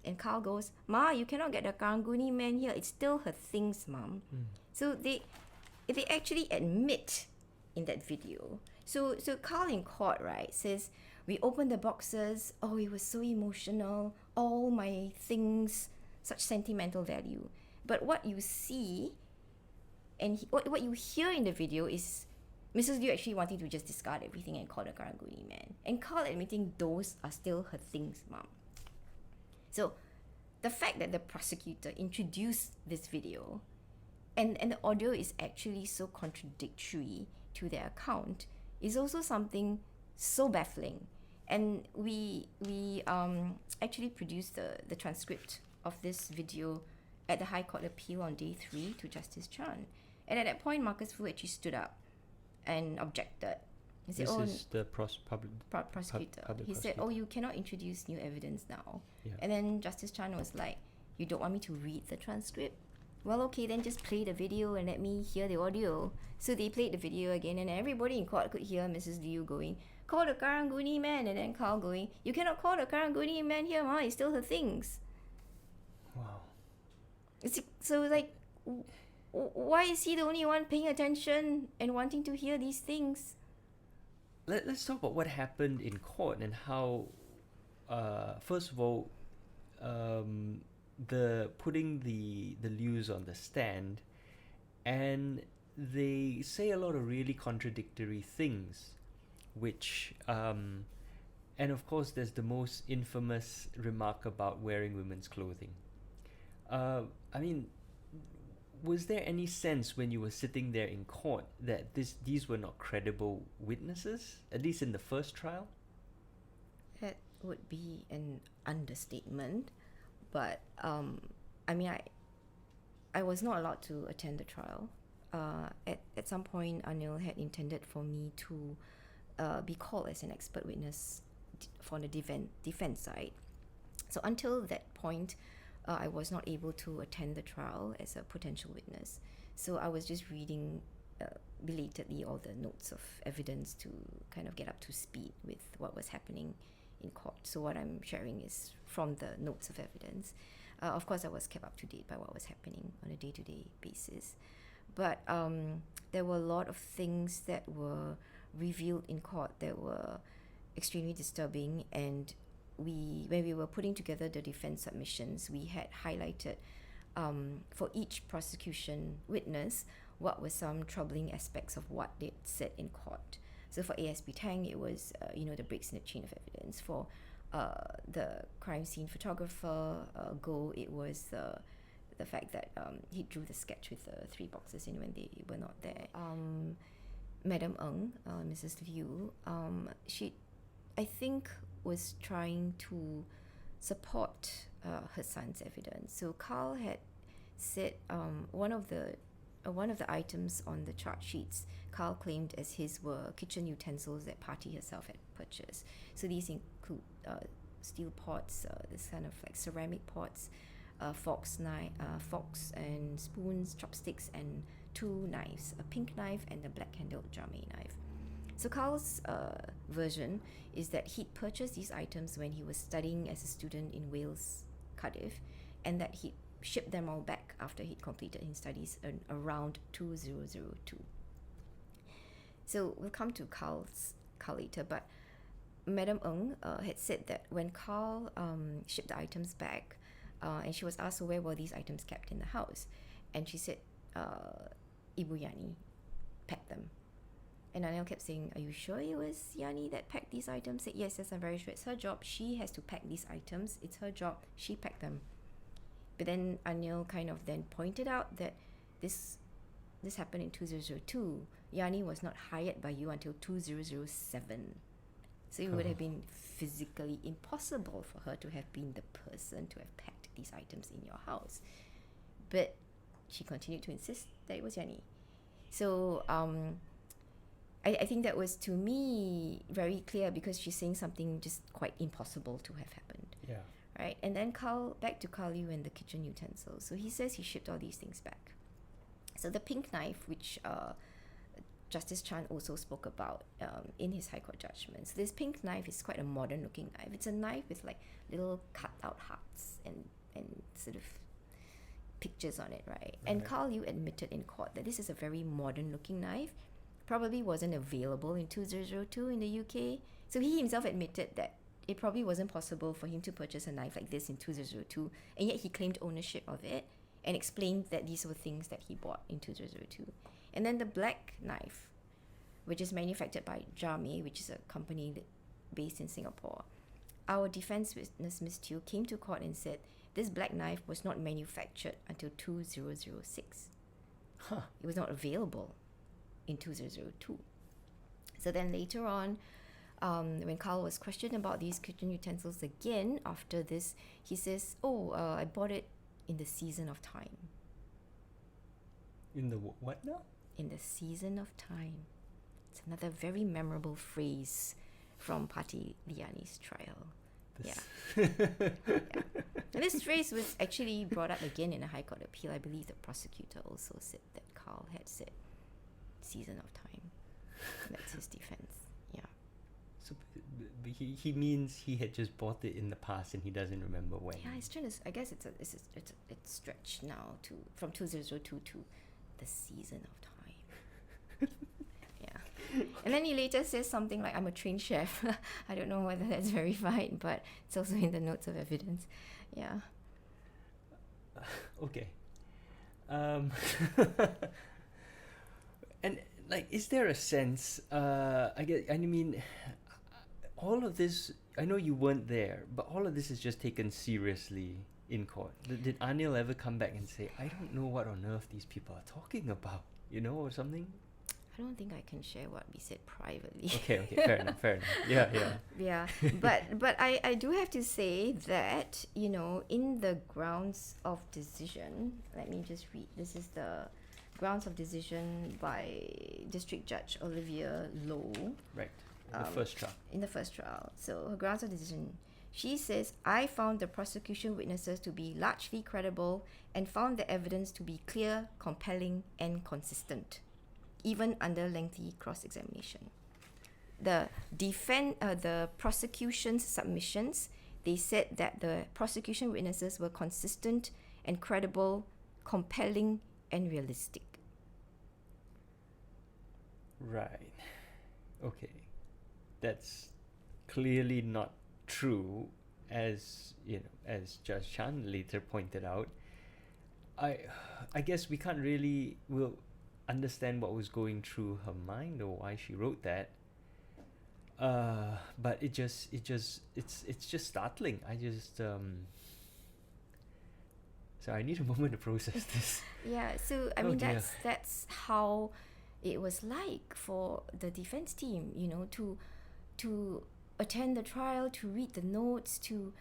And Carl goes, Ma, you cannot get the Karanguni man here. It's still her things, Mom. So they actually admit in that video. So Carl in court, right, says, we opened the boxes. Oh, it was so emotional. All my things, such sentimental value. But what you see and what you hear in the video is Mrs. Liu actually wanting to just discard everything and call the Karanguni man. And Carl admitting those are still her things, Mom. So the fact that the prosecutor introduced this video and the audio is actually so contradictory to their account is also something so baffling. And we actually produced the transcript of this video at the High Court appeal on day 3 to Justice Chan. And at that point, Marcus Fu actually stood up and objected. He said,
this is the prosecutor.
He said, oh, you cannot introduce new evidence now.
Yeah.
And then Justice Chan was like, you don't want me to read the transcript? Well, okay, then just play the video and let me hear the audio. So they played the video again, and everybody in court could hear Mrs. Liu going, call the Karanguni man, and then Carl going, you cannot call the Karanguni man here, Ma, it's still her things.
Wow.
So, like, why is he the only one paying attention and wanting to hear these things?
Let's talk about what happened in court and how, first of all, the putting the Lius on the stand, and they say a lot of really contradictory things, which and of course there's the most infamous remark about wearing women's clothing. I mean, was there any sense when you were sitting there in court that these were not credible witnesses, at least in the first trial?
That would be an understatement. But I mean, I was not allowed to attend the trial. At some point, Anil had intended for me to be called as an expert witness for the defense side. So until that point, I was not able to attend the trial as a potential witness. So I was just reading belatedly all the notes of evidence to kind of get up to speed with what was happening in court. So what I'm sharing is from the notes of evidence. Of course, I was kept up to date by what was happening on a day-to-day basis. But there were a lot of things that were revealed in court that were extremely disturbing, and when we were putting together the defense submissions, we had highlighted for each prosecution witness what were some troubling aspects of what they said in court. So for ASP Tang, it was the breaks in the chain of evidence. For the crime scene photographer, Go, it was the fact that he drew the sketch with the 3 boxes in when they were not there. Madam Ng, Mrs. Liu, she, I think, was trying to support her son's evidence. So Carl had said one of the items on the chart sheets Carl claimed as his were kitchen utensils that Parti herself had purchased. So these include steel pots, this kind of like ceramic pots, forks and spoons, chopsticks, and 2 knives, a pink knife and a black-handled Jame knife. So Carl's version is that he'd purchased these items when he was studying as a student in Wales, Cardiff, and that he shipped them all back after he'd completed his studies around 2002. So we'll come to Carl later, but Madam Ng had said that when Carl shipped the items back, and she was asked, so where were these items kept in the house? And she said, Ibuyani packed them. And Anil kept saying, are you sure it was Yani that packed these items? Said, yes, I'm very sure. It's her job. She has to pack these items. It's her job. She packed them. But then Anil kind of then pointed out that this happened in 2002. Yani was not hired by you until 2007. So it would have been physically impossible for her to have been the person to have packed these items in your house. But she continued to insist that it was Yani. So I think that was, to me, very clear, because she's saying something just quite impossible to have happened.
Yeah.
Right? And then back to Carl Yu and the kitchen utensils. So he says he shipped all these things back. So the pink knife, which Justice Chan also spoke about in his High Court judgments. This pink knife is quite a modern looking knife. It's a knife with like little cut out hearts and sort of pictures on it, right? And Carl Yu admitted in court that this is a very modern looking knife. Probably wasn't available in 2002 in the UK. So he himself admitted that it probably wasn't possible for him to purchase a knife like this in 2002, and yet he claimed ownership of it and explained that these were things that he bought in 2002. And then the black knife, which is manufactured by Jame, which is a company based in Singapore. Our defense witness, Ms. Teo, came to court and said this black knife was not manufactured until 2006. It was not available in 2002. So then later on, when Carl was questioned about these kitchen utensils again after this, he says, I bought it in the season of time.
In the what now?
In the season of time. It's another very memorable phrase from Parti Liyani's trial. Yeah. And this phrase was actually brought up again in a High Court appeal. I believe the prosecutor also said that Carl had said season of time. That's his defense. Yeah.
So he means he had just bought it in the past and he doesn't remember when.
Yeah, it's trying to. I guess it's stretched now from 2002 to the season of time. Yeah. And then he later says something like, I'm a trained chef. I don't know whether that's verified, but it's also in the notes of evidence. Yeah.
Okay. And like, is there a sense, I mean, all of this, I know you weren't there, but all of this is just taken seriously in court. Did Anil ever come back and say, I don't know what on earth these people are talking about, or something?
I don't think I can share what we said privately.
Okay, fair enough. Yeah.
Yeah, but I do have to say that, in the grounds of decision, let me just read. This is the grounds of decision by District Judge Olivia Lowe.
Right, in the first trial.
In the first trial. So her grounds of decision, she says, I found the prosecution witnesses to be largely credible and found the evidence to be clear, compelling, and consistent, even under lengthy cross-examination. The prosecution's submissions, they said that the prosecution witnesses were consistent and credible, compelling, and realistic.
Right. Okay. That's clearly not true, as as Judge Chan later pointed out. I guess we can't really understand what was going through her mind or why she wrote that. But it's just startling. So I need a moment to process this.
Yeah, so I mean that's how it was like for the defense team, to attend the trial, to read the notes, to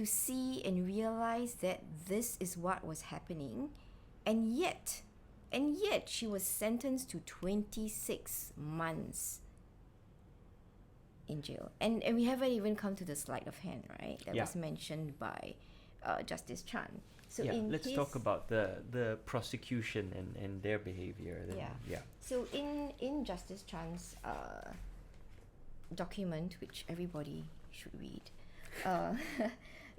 see and realize that this is what was happening, and yet she was sentenced to 26 months in jail. And we haven't even come to the sleight of hand, right? That was mentioned by Justice Chan. So
yeah,
in
let's
his,
talk about the prosecution and their behavior. Then,
Yeah.
yeah.
So in Justice Chan's document, which everybody should read, uh,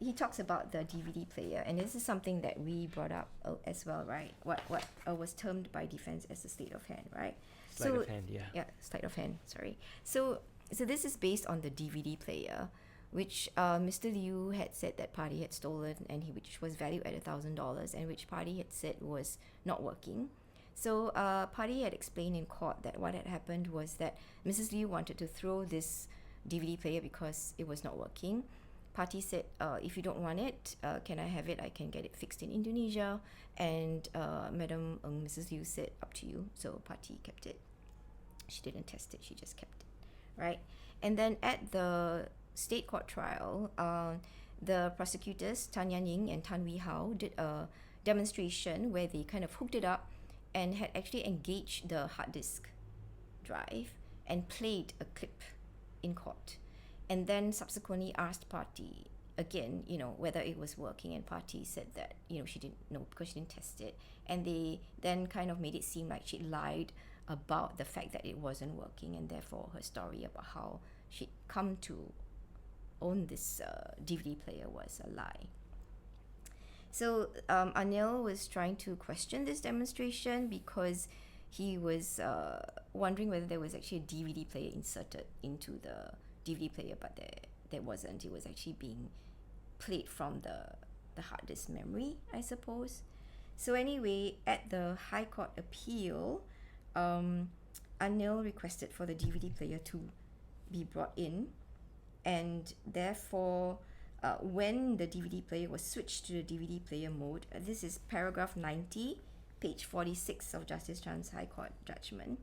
he talks about the DVD player, and this is something that we brought up as well, right? What was termed by defense as a sleight of hand, right?
Sleight of hand, yeah.
Yeah, sleight of hand. Sorry. So this is based on the DVD player, which Mr. Liu had said that Parti had stolen, and which was valued at $1,000, and which Parti had said was not working. So Parti had explained in court that what had happened was that Mrs. Liu wanted to throw this DVD player because it was not working. Parti said, if you don't want it, can I have it? I can get it fixed in Indonesia. And Madam Mrs. Liu said, up to you. So Parti kept it. She didn't test it, she just kept it, right? And then at the state court trial, the prosecutors, Tan Yan Ying and Tan Wee Hao, did a demonstration where they kind of hooked it up and had actually engaged the hard disk drive and played a clip in court, and then subsequently asked Parti again, whether it was working, and Parti said that, she didn't know because she didn't test it, and they then kind of made it seem like she lied about the fact that it wasn't working, and therefore her story about how she'd come to own this DVD player was a lie. So Anil was trying to question this demonstration because he was wondering whether there was actually a DVD player inserted into the DVD player, but there wasn't. It was actually being played from the hard disk memory, I suppose. So anyway, at the High Court appeal, Anil requested for the DVD player to be brought in, and therefore when the DVD player was switched to the DVD player mode, this is paragraph 90, page 46 of Justice Chan's High Court judgment,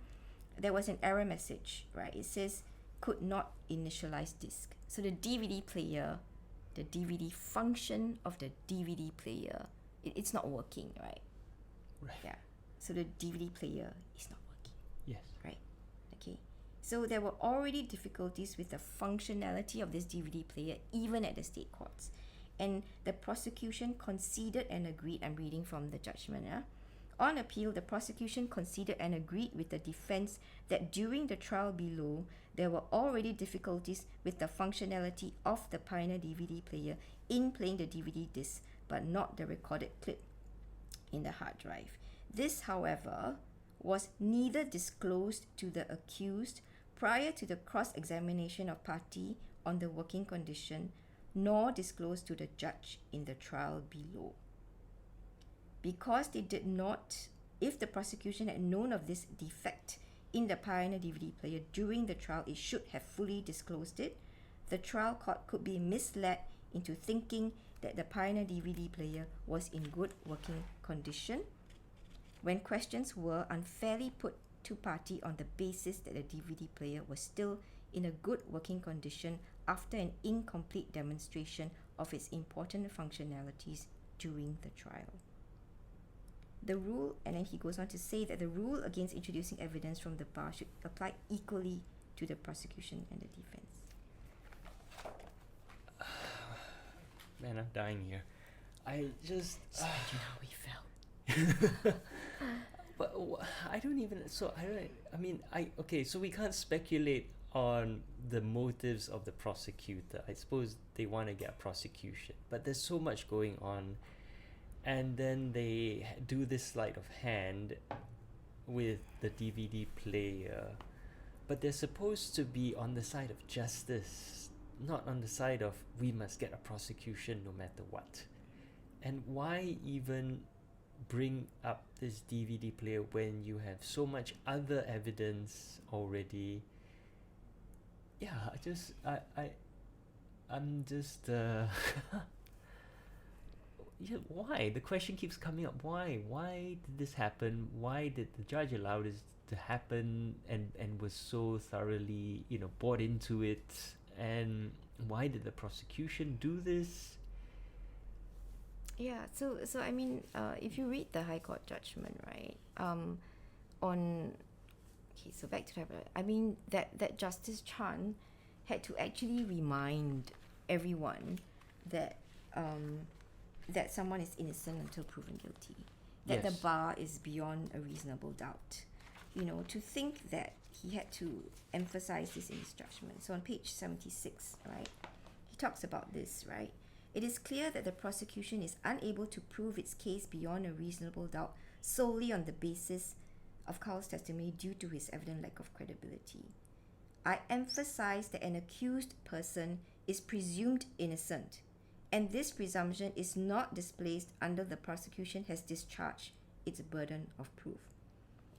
there was an error message, right? It says, could not initialize disk. So the DVD player, the DVD function of the DVD player, it's not working, right?
Right.
Yeah. So the DVD player is not working.
Yes.
Right. Okay. So there were already difficulties with the functionality of this DVD player, even at the state courts. And the prosecution conceded and agreed. I'm reading from the judgment. On appeal, the prosecution conceded and agreed with the defense that during the trial below, there were already difficulties with the functionality of the Pioneer DVD player in playing the DVD disc, but not the recorded clip in the hard drive. This, however, was neither disclosed to the accused prior to the cross-examination of Parti on the working condition, nor disclosed to the judge in the trial below. Because they did not, if the prosecution had known of this defect in the Pioneer DVD player during the trial, it should have fully disclosed it. The trial court could be misled into thinking that the Pioneer DVD player was in good working condition when questions were unfairly put to Parti on the basis that the DVD player was still in a good working condition after an incomplete demonstration of its important functionalities during the trial. The rule, and then he goes on to say that the rule against introducing evidence from the bar should apply equally to the prosecution and the defense.
Man, I'm dying here. I just...
imagine how we felt.
But I don't even... Okay, so we can't speculate on the motives of the prosecutor. I suppose they want to get a prosecution. But there's so much going on. And then they do this sleight of hand with the DVD player. But they're supposed to be on the side of justice, not on the side of we must get a prosecution no matter what. And why even bring up this DVD player when you have so much other evidence already? Yeah, I'm just yeah, why? The question keeps coming up. Why? Why did this happen? Why did the judge allow this to happen and was so thoroughly, bought into it? And why did the prosecution do this?
Yeah, so I mean, if you read the High Court judgment, right, so back to that, I mean, that Justice Chan had to actually remind everyone that that someone is innocent until proven guilty, that the
Yes.
bar is beyond a reasonable doubt. To think that he had to emphasize this in his judgment. So on page 76, right, he talks about this, right? It is clear that the prosecution is unable to prove its case beyond a reasonable doubt solely on the basis of Carl's testimony due to his evident lack of credibility. I emphasize that an accused person is presumed innocent, and this presumption is not displaced until the prosecution has discharged its burden of proof.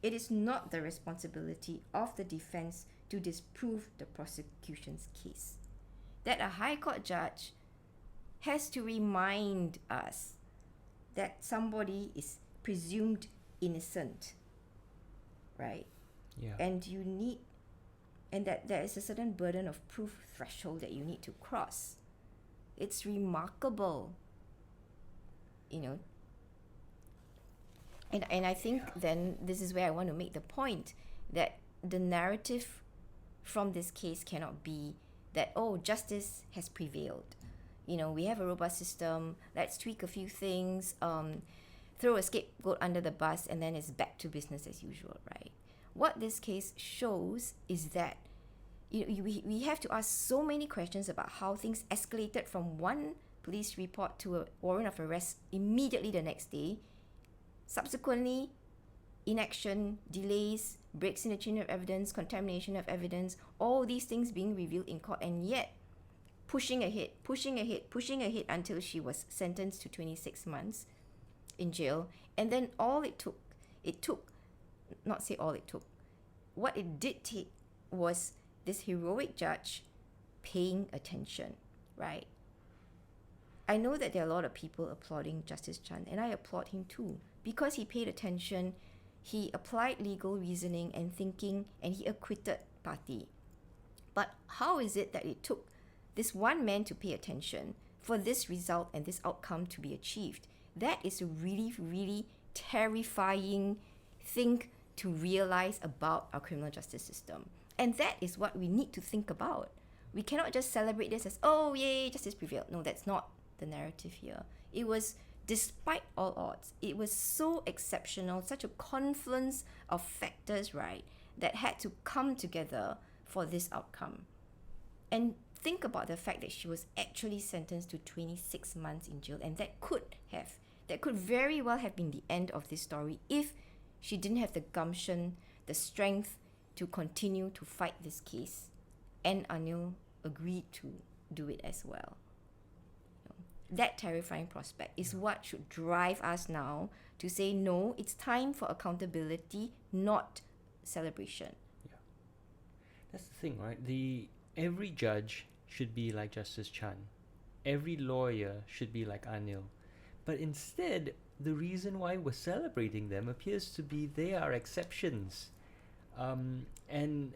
It is not the responsibility of the defense to disprove the prosecution's case. That a High Court judge has to remind us that somebody is presumed innocent, right?
Yeah.
And that there is a certain burden of proof threshold that you need to cross. It's remarkable, And I think then this is where I want to make the point that the narrative from this case cannot be that, oh, justice has prevailed. We have a robust system, let's tweak a few things, throw a scapegoat under the bus, and then it's back to business as usual, right? What this case shows is that we have to ask so many questions about how things escalated from one police report to a warrant of arrest immediately the next day. Subsequently, inaction, delays, breaks in the chain of evidence, contamination of evidence, all these things being revealed in court, and yet pushing ahead until she was sentenced to 26 months in jail. And then what it did take was this heroic judge paying attention, right? I know that there are a lot of people applauding Justice Chan, and I applaud him too, because he paid attention, he applied legal reasoning and thinking, and he acquitted Parti. But how is it that it took this one man to pay attention for this result and this outcome to be achieved? That is a really, really terrifying thing to realize about our criminal justice system. And that is what we need to think about. We cannot just celebrate this as, oh, yay, justice prevailed. No, that's not the narrative here. It was, despite all odds, it was so exceptional, such a confluence of factors, right, that had to come together for this outcome. And think about the fact that she was actually sentenced to 26 months in jail, and that could very well have been the end of this story if she didn't have the gumption, the strength to continue to fight this case, and Anil agreed to do it as well. That terrifying prospect is what should drive us now to say, no, it's time for accountability, not celebration.
Yeah. That's the thing, right? Every judge should be like Justice Chan. Every lawyer should be like Anil. But instead, the reason why we're celebrating them appears to be they are exceptions. And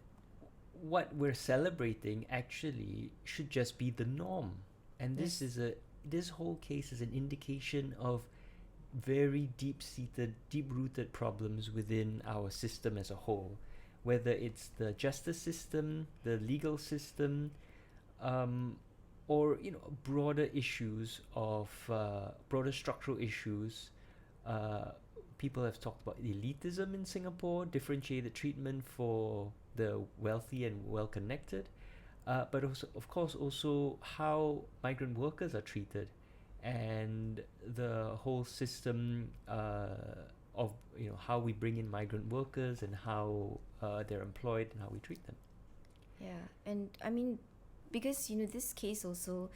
what we're celebrating actually should just be the norm. And
Yes.
this whole case is an indication of very deep-rooted problems within our system as a whole, whether it's the justice system, the legal system, or broader issues of broader structural issues. People have talked about elitism in Singapore, differentiated treatment for the wealthy and well-connected, but also, of course, also how migrant workers are treated, and the whole system of how we bring in migrant workers and how they're employed and how we treat them.
Yeah, and I mean, because this case also,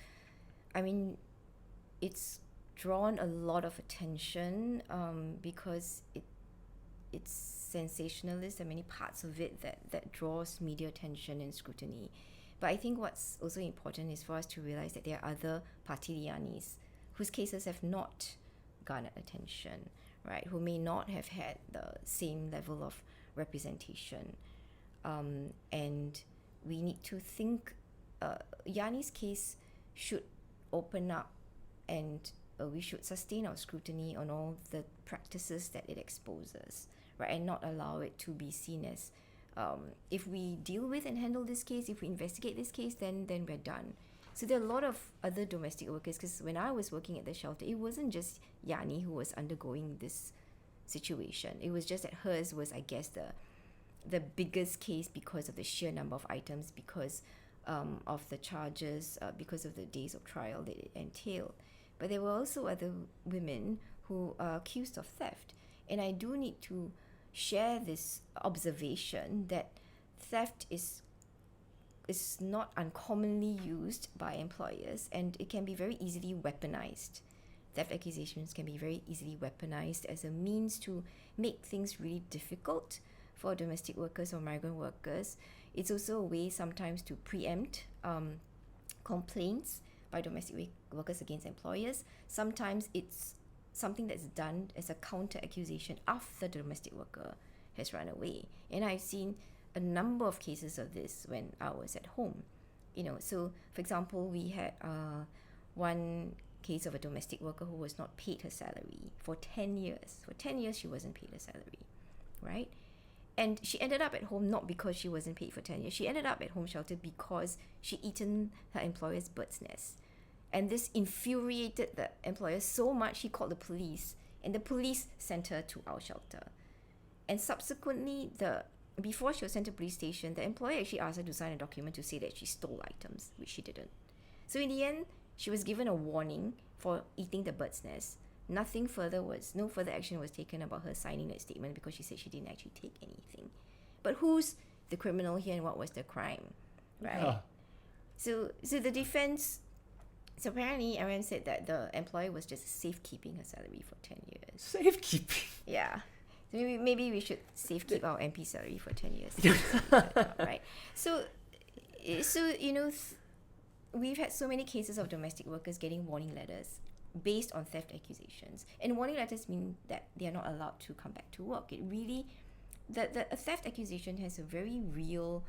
I mean, it's drawn a lot of attention because it's sensationalist. There are many parts of it that draws media attention and scrutiny. But I think what's also important is for us to realize that there are other Parti Liyanis whose cases have not garnered attention, right? Who may not have had the same level of representation. And we need to think Yanni's case should open up, and we should sustain our scrutiny on all the practices that it exposes, right? And not allow it to be seen as if we deal with and handle this case, if we investigate this case, then we're done. So there are a lot of other domestic workers, because when I was working at the shelter, it wasn't just Yani who was undergoing this situation. It was just that hers was, I guess, the biggest case because of the sheer number of items, because of the charges, because of the days of trial that it entailed. But there were also other women who are accused of theft. And I do need to share this observation that theft is not uncommonly used by employers, and it can be very easily weaponized. Theft accusations can be very easily weaponized as a means to make things really difficult for domestic workers or migrant workers. It's also a way sometimes to preempt complaints by domestic workers against employers. Sometimes it's something that's done as a counter accusation after the domestic worker has run away. And I've seen a number of cases of this when I was at home. So for example, we had one case of a domestic worker who was not paid her salary for 10 years. For 10 years, she wasn't paid her salary, right? And she ended up at home not because she wasn't paid for 10 years. She ended up at home shelter because she'd eaten her employer's bird's nest. And this infuriated the employer so much, he called the police. And the police sent her to our shelter. And subsequently, before she was sent to police station, the employer actually asked her to sign a document to say that she stole items, which she didn't. So in the end, she was given a warning for eating the bird's nest. No further action was taken about her signing that statement because she said she didn't actually take anything. But who's the criminal here and what was the crime, right?
Yeah.
So the defense. So apparently, Aaron said that the employer was just safekeeping her salary for 10 years.
Safekeeping.
Yeah. So maybe we should safekeep our MP salary for 10 years. Right? So we've had so many cases of domestic workers getting warning letters based on theft accusations. And warning letters mean that they are not allowed to come back to work. It really, a theft accusation has a very real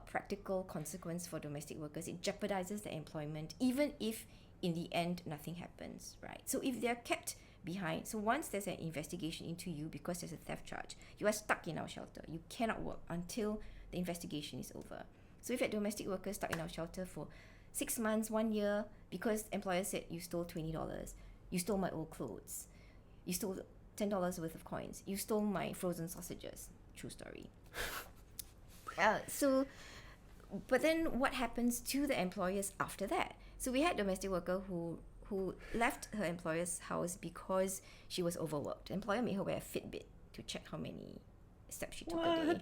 practical consequence for domestic workers. It jeopardizes their employment, even if in the end nothing happens, right? So if they're kept behind, so once there's an investigation into you because there's a theft charge, you are stuck in our shelter. You cannot work until the investigation is over. So we've had domestic workers stuck in our shelter for 6 months, 1 year, because employers said you stole $20, you stole my old clothes, you stole $10 worth of coins, you stole my frozen sausages. True story. But then what happens to the employers after that? So we had domestic worker who left her employer's house because she was overworked. The employer made her wear a Fitbit to check how many steps she took a day.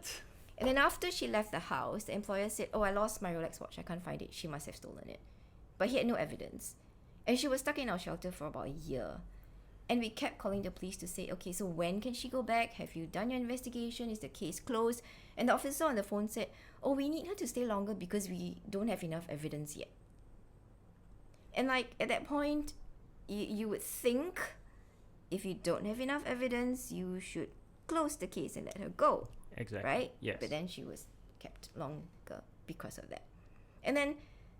And then after she left the house, the employer said, I lost my Rolex watch. I can't find it. She must have stolen it. But he had no evidence. And she was stuck in our shelter for about a year. And we kept calling the police to say, okay, so when can she go back? Have you done your investigation? Is the case closed? And the officer on the phone said, we need her to stay longer because we don't have enough evidence yet. And at that point, you would think if you don't have enough evidence, you should close the case and let her go.
Exactly.
Right?
Yes.
But then she was kept longer because of that. And then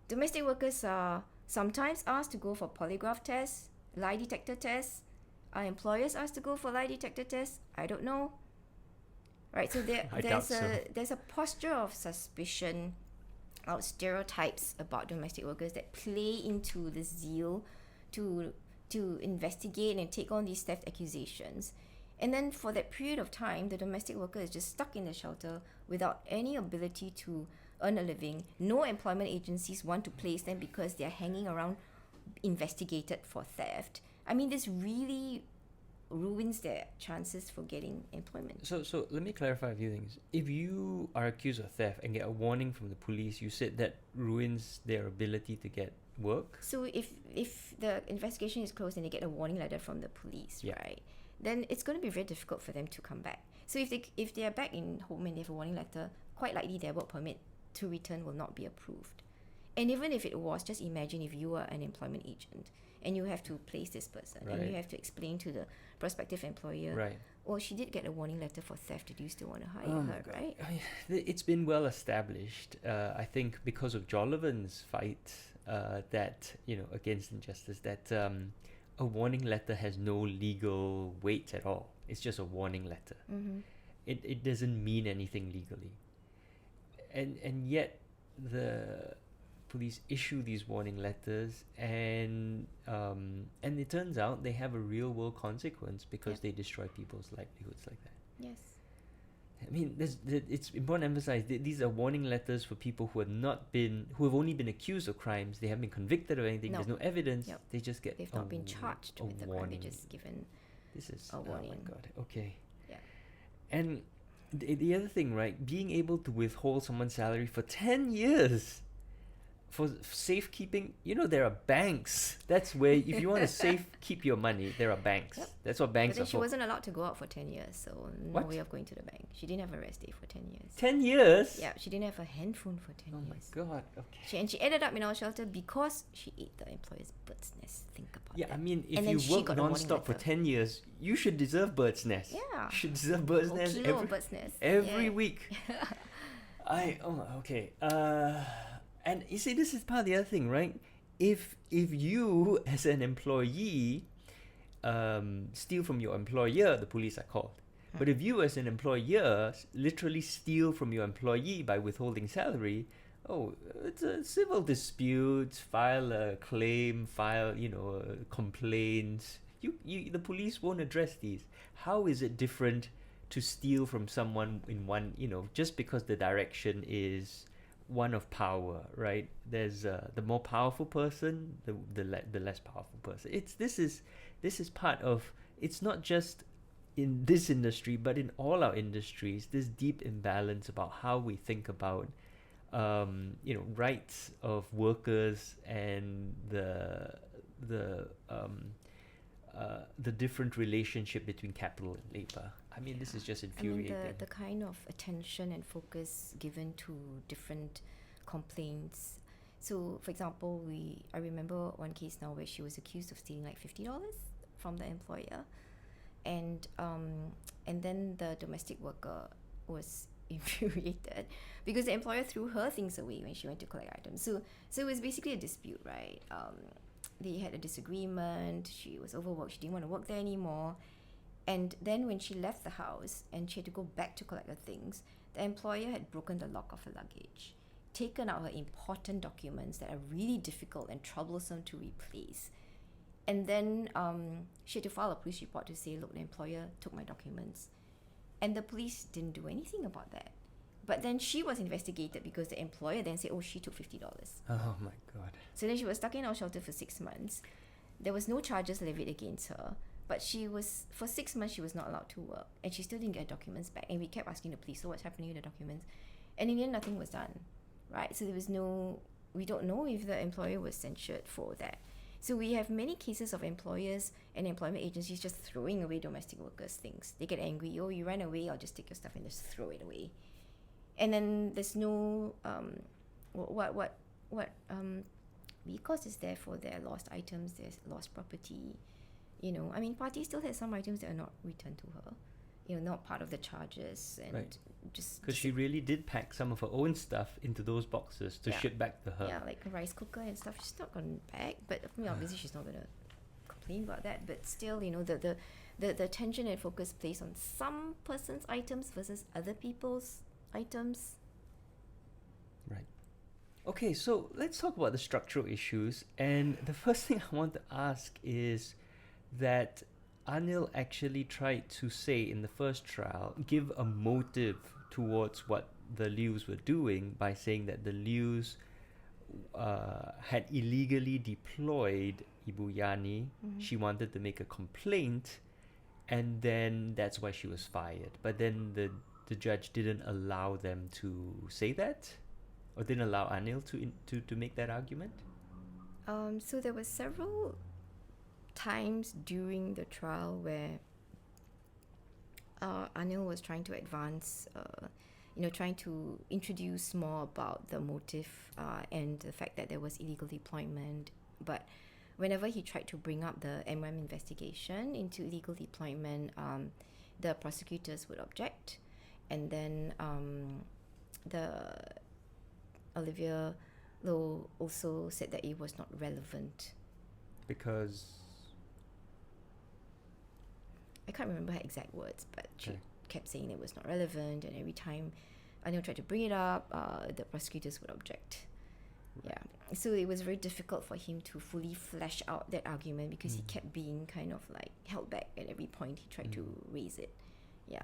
domestic workers are sometimes asked to go for polygraph tests, lie detector tests. Are employers asked to go for lie detector tests? I don't know. Right, so there's a posture of suspicion, of stereotypes about domestic workers that play into the zeal to investigate and take on these theft accusations. And then for that period of time, the domestic worker is just stuck in the shelter without any ability to earn a living. No employment agencies want to place them because they're hanging around investigated for theft. I mean, this really ruins their chances for getting employment.
So let me clarify a few things. If you are accused of theft and get a warning from the police, you said that ruins their ability to get work?
So if the investigation is closed and they get a warning letter from the police, right, then it's going to be very difficult for them to come back. So if they are back in home and they have a warning letter, quite likely their work permit to return will not be approved. And even if it was, just imagine if you are an employment agent and you have to place this person and you have to explain to the prospective employer, well, she did get a warning letter for theft. Did you still want to hire her, right?
It's been well established, I think, because of Jollivan's fight that, against injustice, that a warning letter has no legal weight at all. It's just a warning letter.
Mm-hmm.
It doesn't mean anything legally. And yet police issue these warning letters, and it turns out they have a real world consequence because
Yep.
they destroy people's livelihoods like that.
Yes.
I mean, it's important to emphasize that these are warning letters for people who have only been accused of crimes. They haven't been convicted of anything.
No.
There's no evidence.
Yep.
They just get
They've not been charged with the crime.
warning.
They're just given
This is
a
oh
warning.
my god. Okay.
Yeah.
And the other thing, right? Being able to withhold someone's salary for 10 years for safekeeping. You know, there are banks. That's where if you want to keep your money, there are banks.
Yep.
That's what
But
banks
then
are
she
for.
wasn't allowed to go out for 10 years, so no
What?
way of going to the bank. She didn't have a rest day for 10 years.
10 years?
Yeah, she didn't have a handphone for 10
Oh my
years.
god. Okay.
She ended up in our shelter because she ate the employer's bird's nest. Think about
Yeah,
that.
I mean, if
And then
you
she
work
got a warning
non-stop for
letter.
10 years, you should deserve bird's nest.
Yeah.
You should deserve bird's
Whole
nest
kilo of bird's nest.
every
Yeah.
week. Okay. And you see, this is part of the other thing, right? If you as an employee steal from your employer, the police are called. But if you as an employer literally steal from your employee by withholding salary, it's a civil dispute, file a claim, complaints. The police won't address these. How is it different to steal from someone in one, just because the direction is one of power, right? There's the more powerful person, the less powerful person. This is part of, it's not just in this industry, but in all our industries, this deep imbalance about how we think about rights of workers and the different relationship between capital and labor. I mean, this is just infuriating.
I mean, the kind of attention and focus given to different complaints. So, for example, I remember one case now where she was accused of stealing like $50 from the employer, and then the domestic worker was infuriated because the employer threw her things away when she went to collect items. So it was basically a dispute, right? They had a disagreement. She was overworked. She didn't want to work there anymore. And then when she left the house and she had to go back to collect her things, the employer had broken the lock of her luggage, taken out her important documents that are really difficult and troublesome to replace. And then she had to file a police report to say, look, the employer took my documents. And the police didn't do anything about that. But then she was investigated because the employer then said, she took $50.
Oh my god.
So then she was stuck in our shelter for 6 months. There was no charges levied against her. But for 6 months, she was not allowed to work. And she still didn't get her documents back. And we kept asking the police, so what's happening with the documents? And in the end, nothing was done, right? So we don't know if the employer was censured for that. So we have many cases of employers and employment agencies just throwing away domestic workers' things. They get angry, you ran away, I'll just take your stuff and just throw it away. And then there's no, because it's there for their lost items, there's lost property. I mean, Parti still has some items that are not returned to her, not part of the charges, and
Right.
just
Because she really did pack some of her own stuff into those boxes to ship back to her.
yeah, like a rice cooker and stuff. She's not gone back, but obviously she's not gonna complain about that. But still, the attention and focus placed on some person's items versus other people's items.
Right. Okay, so let's talk about the structural issues. And the first thing I want to ask is that Anil actually tried to say in the first trial, give a motive towards what the Lius were doing by saying that the Lius had illegally deployed Ibuyani.
Mm-hmm.
She wanted to make a complaint, and then that's why she was fired. But then the judge didn't allow them to say that, or didn't allow Anil to make that argument.
So there were several times during the trial where Anil was trying to advance, trying to introduce more about the motive and the fact that there was illegal deployment. But whenever he tried to bring up the MM investigation into illegal deployment, the prosecutors would object. And then Olivia Lowe also said that it was not relevant.
Because
I can't remember her exact words, but she
Okay.
kept saying it was not relevant, and every time Anil tried to bring it up, the prosecutors would object. Yeah. So it was very difficult for him to fully flesh out that argument because he kept being kind of like held back at every point he tried to raise it. Yeah.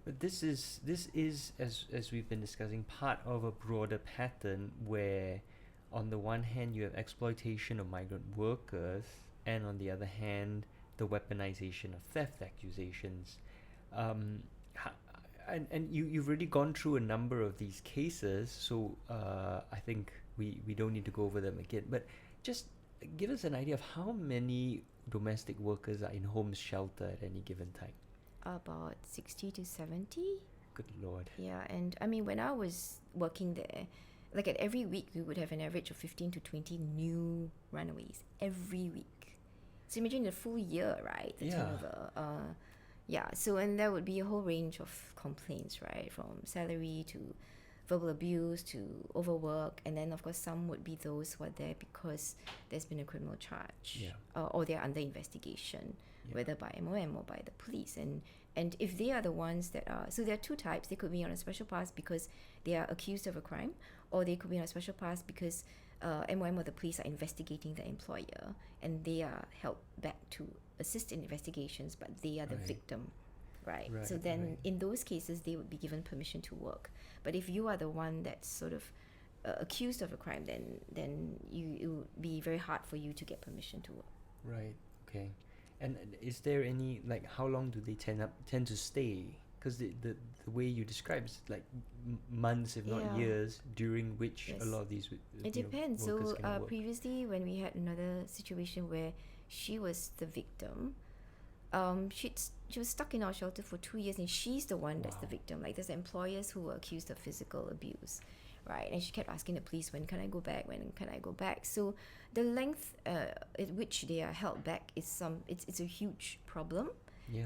But this is as we've been discussing, part of a broader pattern where on the one hand you have exploitation of migrant workers, and on the other hand the weaponization of theft accusations. And you've already gone through a number of these cases, so I think we don't need to go over them again, but just give us an idea of how many domestic workers are in homeless shelter at any given time.
About 60 to 70.
Good Lord.
Yeah, and I mean, when I was working there, like at every week, we would have an average of 15 to 20 new runaways every week. So imagine the full year, right? The turnover. Yeah, so and there would be a whole range of complaints, right? From salary to verbal abuse to overwork, and then of course some would be those who are there because there's been a criminal charge, or they're under investigation, whether by MOM or by the police. And if they are the ones that are, so there are two types. They could be on a special pass because they are accused of a crime, or they could be on a special pass because MOM or the police are investigating the employer and they are held back to assist in investigations, but they are the victim, right? So then in those cases they would be given permission to work. But if you are the one that's sort of accused of a crime, then it would be very hard for you to get permission to work.
Right. Okay. And is there any, like, how long do they tend to stay? Because the way you describe is like months, if not years, during which a lot of these
it depends.
workers
So
can work.
previously, when we had another situation where she was the victim, she was stuck in our shelter for 2 years, and she's the one that's the victim. Like, there's employers who were accused of physical abuse, right? And she kept asking the police, when can I go back? When can I go back? So the length at which they are held back is it's a huge problem.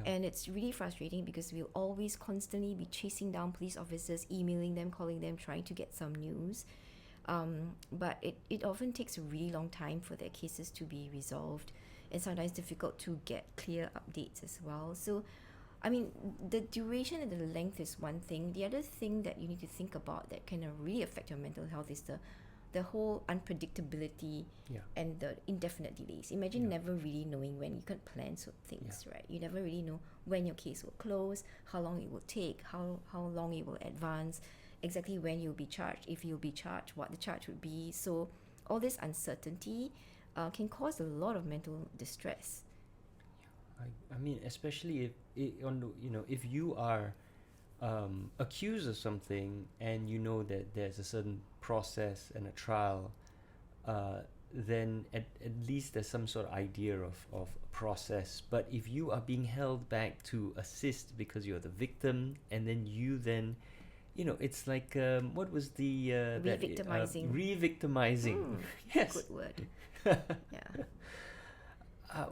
And it's really frustrating because we'll always constantly be chasing down police officers, emailing them, calling them, trying to get some news. But it often takes a really long time for their cases to be resolved, and sometimes difficult to get clear updates as well. So, I mean, the duration and the length is one thing. The other thing that you need to think about that can really affect your mental health is the whole unpredictability and the indefinite delays. Imagine never really knowing when. You can't plan things, right? You never really know when your case will close, how long it will take, how long it will advance, exactly when you'll be charged, if you'll be charged, what the charge would be. So all this uncertainty can cause a lot of mental distress.
I mean, especially if you are accused of something and you know that there's a certain process and a trial, then at least there's some sort of idea of process. But if you are being held back to assist because you're the victim, and then it's like what was the
Re-victimizing.
Re-victimizing. Yes.
Good word.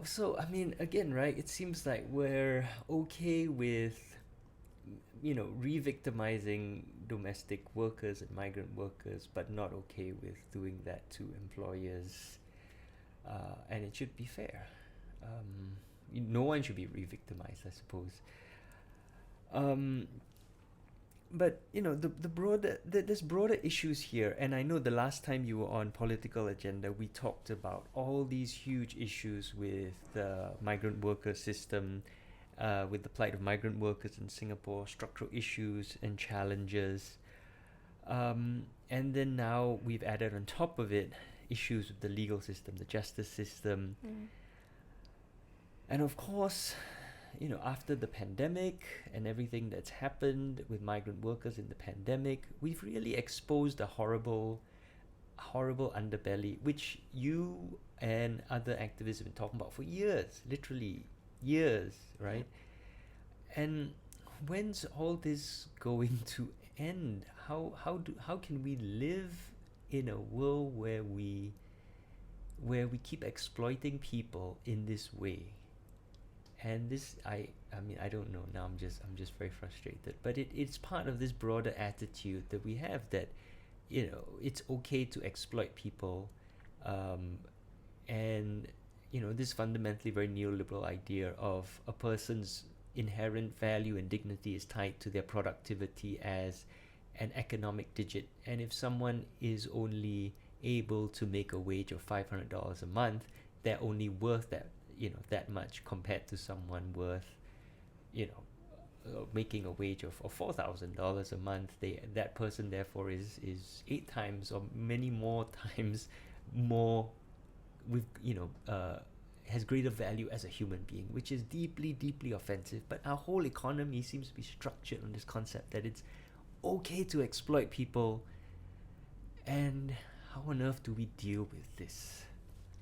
So I mean, again, right? It seems like we're okay with re-victimizing domestic workers and migrant workers, but not okay with doing that to employers. And it should be fair. No one should be re-victimized, I suppose. But there's broader issues here, and I know the last time you were on Political Agenda, we talked about all these huge issues with the migrant worker system, with the plight of migrant workers in Singapore, structural issues and challenges. And then now we've added on top of it issues with the legal system, the justice system. And of course, after the pandemic and everything that's happened with migrant workers in the pandemic, we've really exposed a horrible underbelly, which you and other activists have been talking about for years, literally years, right? And when's all this going to end? How can we live in a world where we keep exploiting people in this way? And this, I mean, I don't know. Now I'm just very frustrated. But it's part of this broader attitude that we have that, it's okay to exploit people, and this fundamentally very neoliberal idea of a person's inherent value and dignity is tied to their productivity as an economic digit. And if someone is only able to make a wage of $500 a month, they're only worth that much compared to someone worth, making a wage of $4,000 a month. That person therefore is 8 times or many more times more with has greater value as a human being, which is deeply, deeply offensive. But our whole economy seems to be structured on this concept that it's okay to exploit people. And how on earth do we deal with this?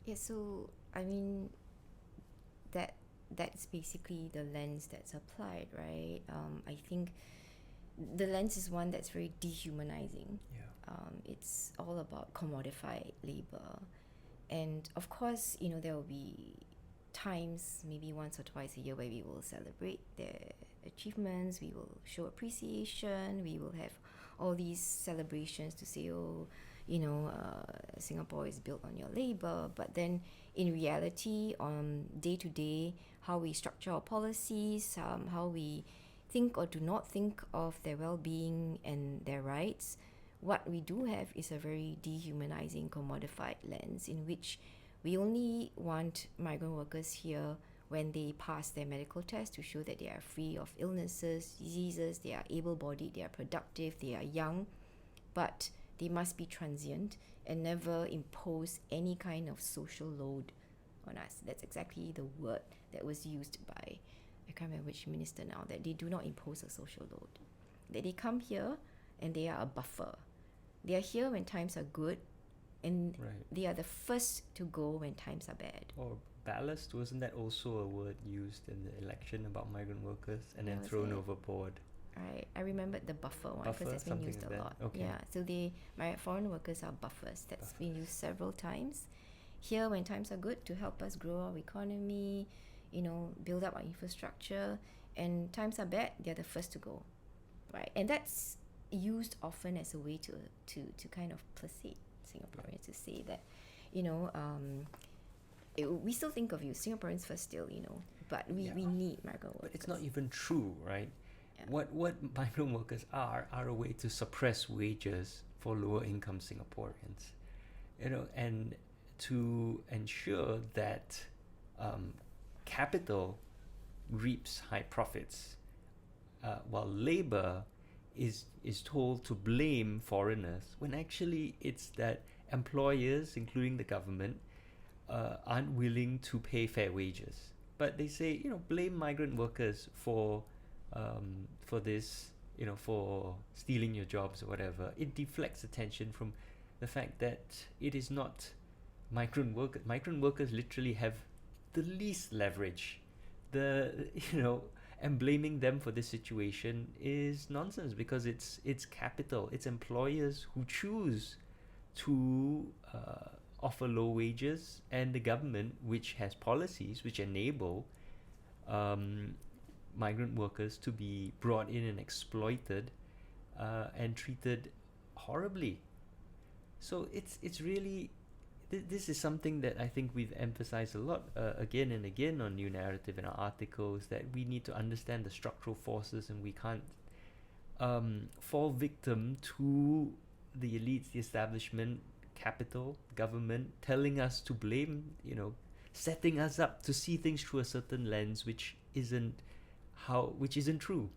Yeah, so I mean, that's basically the lens that's applied, right? I think the lens is one that's very dehumanizing. It's all about commodified labor. And of course, there will be times, maybe once or twice a year, where we will celebrate their achievements, we will show appreciation, we will have all these celebrations to say, Singapore is built on your labor. But then in reality, on day to day, how we structure our policies, how we think or do not think of their well-being and their rights, what we do have is a very dehumanizing, commodified lens in which we only want migrant workers here when they pass their medical test to show that they are free of illnesses, diseases, they are able-bodied, they are productive, they are young, but they must be transient and never impose any kind of social load on us. That's exactly the word that was used by, I can't remember which minister now, that they do not impose a social load. That they come here and they are a buffer. They are here when times are good, and they are the first to go when times are bad.
Or ballast, wasn't that also a word used in the election about migrant workers and then thrown overboard?
Right, I remembered the buffer one because that's been used a lot.
Okay.
Yeah, so foreign workers are buffers. That's been used several times. Here, when times are good, to help us grow our economy, build up our infrastructure, and times are bad, they're the first to go, right? And that's used often as a way to kind of placate Singaporeans, to say that, we still think of you, Singaporeans first still, but we need migrant workers.
But it's not even true, right?
Yeah.
What migrant workers are a way to suppress wages for lower income Singaporeans, and to ensure that capital reaps high profits, while labor is told to blame foreigners, when actually it's that employers, including the government, aren't willing to pay fair wages. But they say, blame migrant workers for this, for stealing your jobs or whatever. It deflects attention from the fact that it is not migrant workers. Migrant workers literally have the least leverage. And blaming them for this situation is nonsense, because it's capital, it's employers who choose to offer low wages, and the government, which has policies which enable migrant workers to be brought in and exploited and treated horribly. So it's really, this is something that I think we've emphasized a lot again and again on New Narrative in our articles, that we need to understand the structural forces, and we can't fall victim to the elites, the establishment, capital, government, telling us to blame, setting us up to see things through a certain lens which isn't true.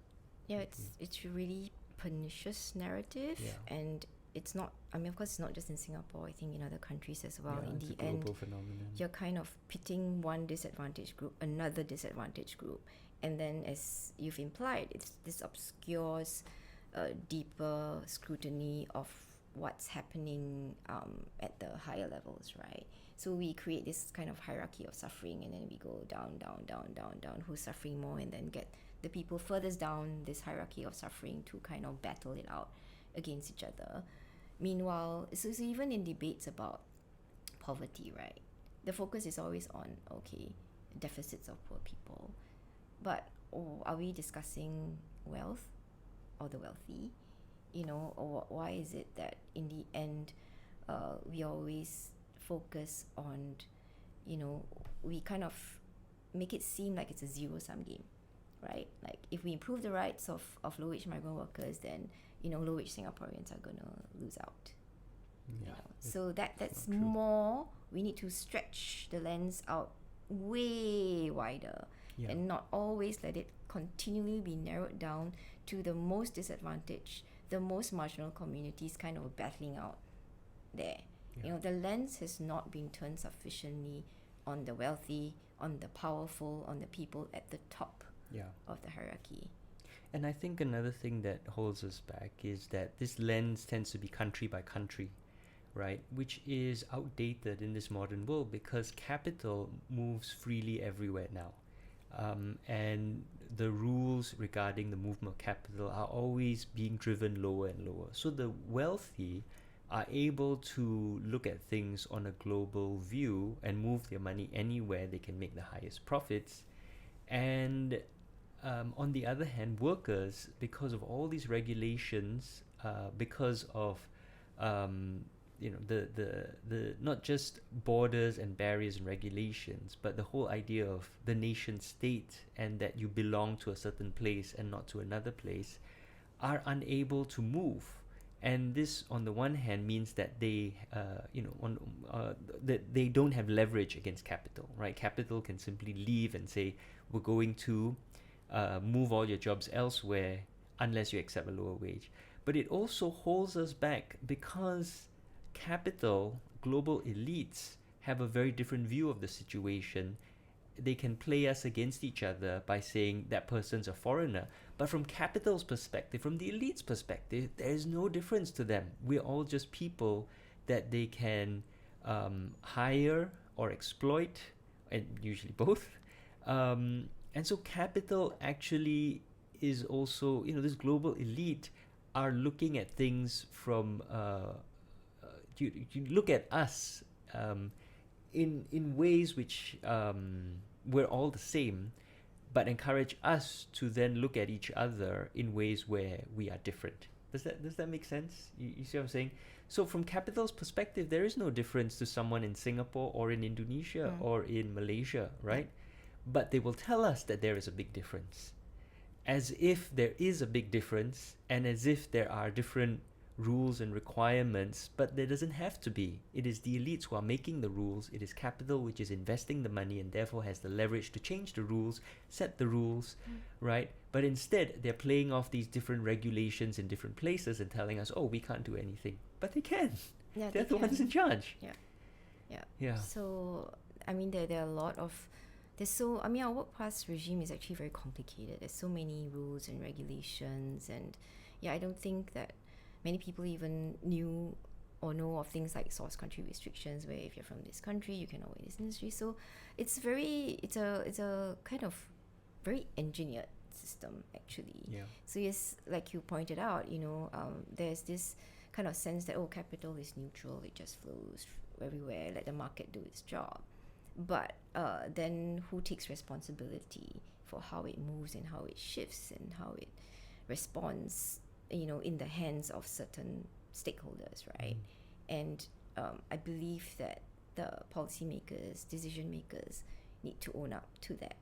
Yeah, it's really pernicious narrative, and it's not, of course it's not just in Singapore, I think in other countries as well. In the end,
phenomenon.
You're kind of pitting one disadvantaged group, another disadvantaged group, and then, as you've implied, this obscures deeper scrutiny of what's happening at the higher levels, right? So we create this kind of hierarchy of suffering, and then we go down, who's suffering more, and then get the people furthest down this hierarchy of suffering to kind of battle it out against each other. Meanwhile, so even in debates about poverty, right, the focus is always on, deficits of poor people. But are we discussing wealth or the wealthy? Or why is it that in the end we always focus on, we kind of make it seem like it's a zero-sum game, right? Like if we improve the rights of low-wage migrant workers, then low-wage Singaporeans are gonna lose out.
Yeah.
So that's
not true.
more. We need to stretch the lens out way wider,
Yeah.
and not always let it continually be narrowed down to the most disadvantaged, the most marginal communities kind of battling out there.
Yeah.
The lens has not been turned sufficiently on the wealthy, on the powerful, on the people at the top
Yeah.
of the hierarchy.
And I think another thing that holds us back is that this lens tends to be country by country, right? Which is outdated in this modern world because capital moves freely everywhere now. And the rules regarding the movement of capital are always being driven lower and lower. So the wealthy are able to look at things on a global view and move their money anywhere they can make the highest profits. And on the other hand, workers, because of all these regulations, because of the not just borders and barriers and regulations, but the whole idea of the nation state and that you belong to a certain place and not to another place, are unable to move. And this, on the one hand, means that they, that they don't have leverage against capital, right? Capital can simply leave and say, we're going to move all your jobs elsewhere unless you accept a lower wage. But it also holds us back because capital, global elites, have a very different view of the situation. They can play us against each other by saying that person's a foreigner. But from capital's perspective, from the elite's perspective, there is no difference to them. We're all just people that they can hire or exploit, and usually both. And so capital actually is also, this global elite are looking at things from, you look at us in ways which we're all the same, but encourage us to then look at each other in ways where we are different. Does that make sense? You see what I'm saying? So from capital's perspective, there is no difference to someone in Singapore or in Indonesia or in Malaysia, right? But they will tell us that there is a big difference, as if there is a big difference, and as if there are different rules and requirements, but there doesn't have to be. It is the elites who are making the rules. It is capital which is investing the money and therefore has the leverage to change the rules, set the rules, right? But instead, they're playing off these different regulations in different places and telling us, oh, we can't do anything. But they can.
Yeah,
They're the ones in charge.
Yeah. So, there are a lot of... our work pass regime is actually very complicated. There's so many rules and regulations, and I don't think that many people even knew or know of things like source country restrictions, where if you're from this country, you cannot work in this industry. So it's a kind of very engineered system, actually.
Yeah.
So yes, like you pointed out, there's this kind of sense that capital is neutral, it just flows everywhere, let the market do its job. But then who takes responsibility for how it moves and how it shifts and how it responds, in the hands of certain stakeholders, right? And I believe that the policymakers, decision makers need to own up to that.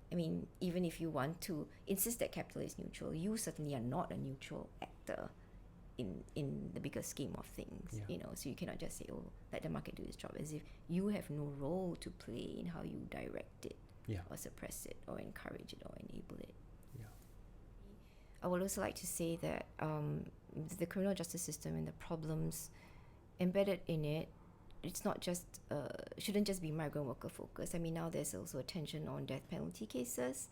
Even if you want to insist that capital is neutral, you certainly are not a neutral actor in the bigger scheme of things. So you cannot just say, let the market do its job, as if you have no role to play in how you direct it, or suppress it, or encourage it, or enable it. I would also like to say that the criminal justice system and the problems embedded in it, it's not just shouldn't just be migrant worker focused. Now there's also attention on death penalty cases,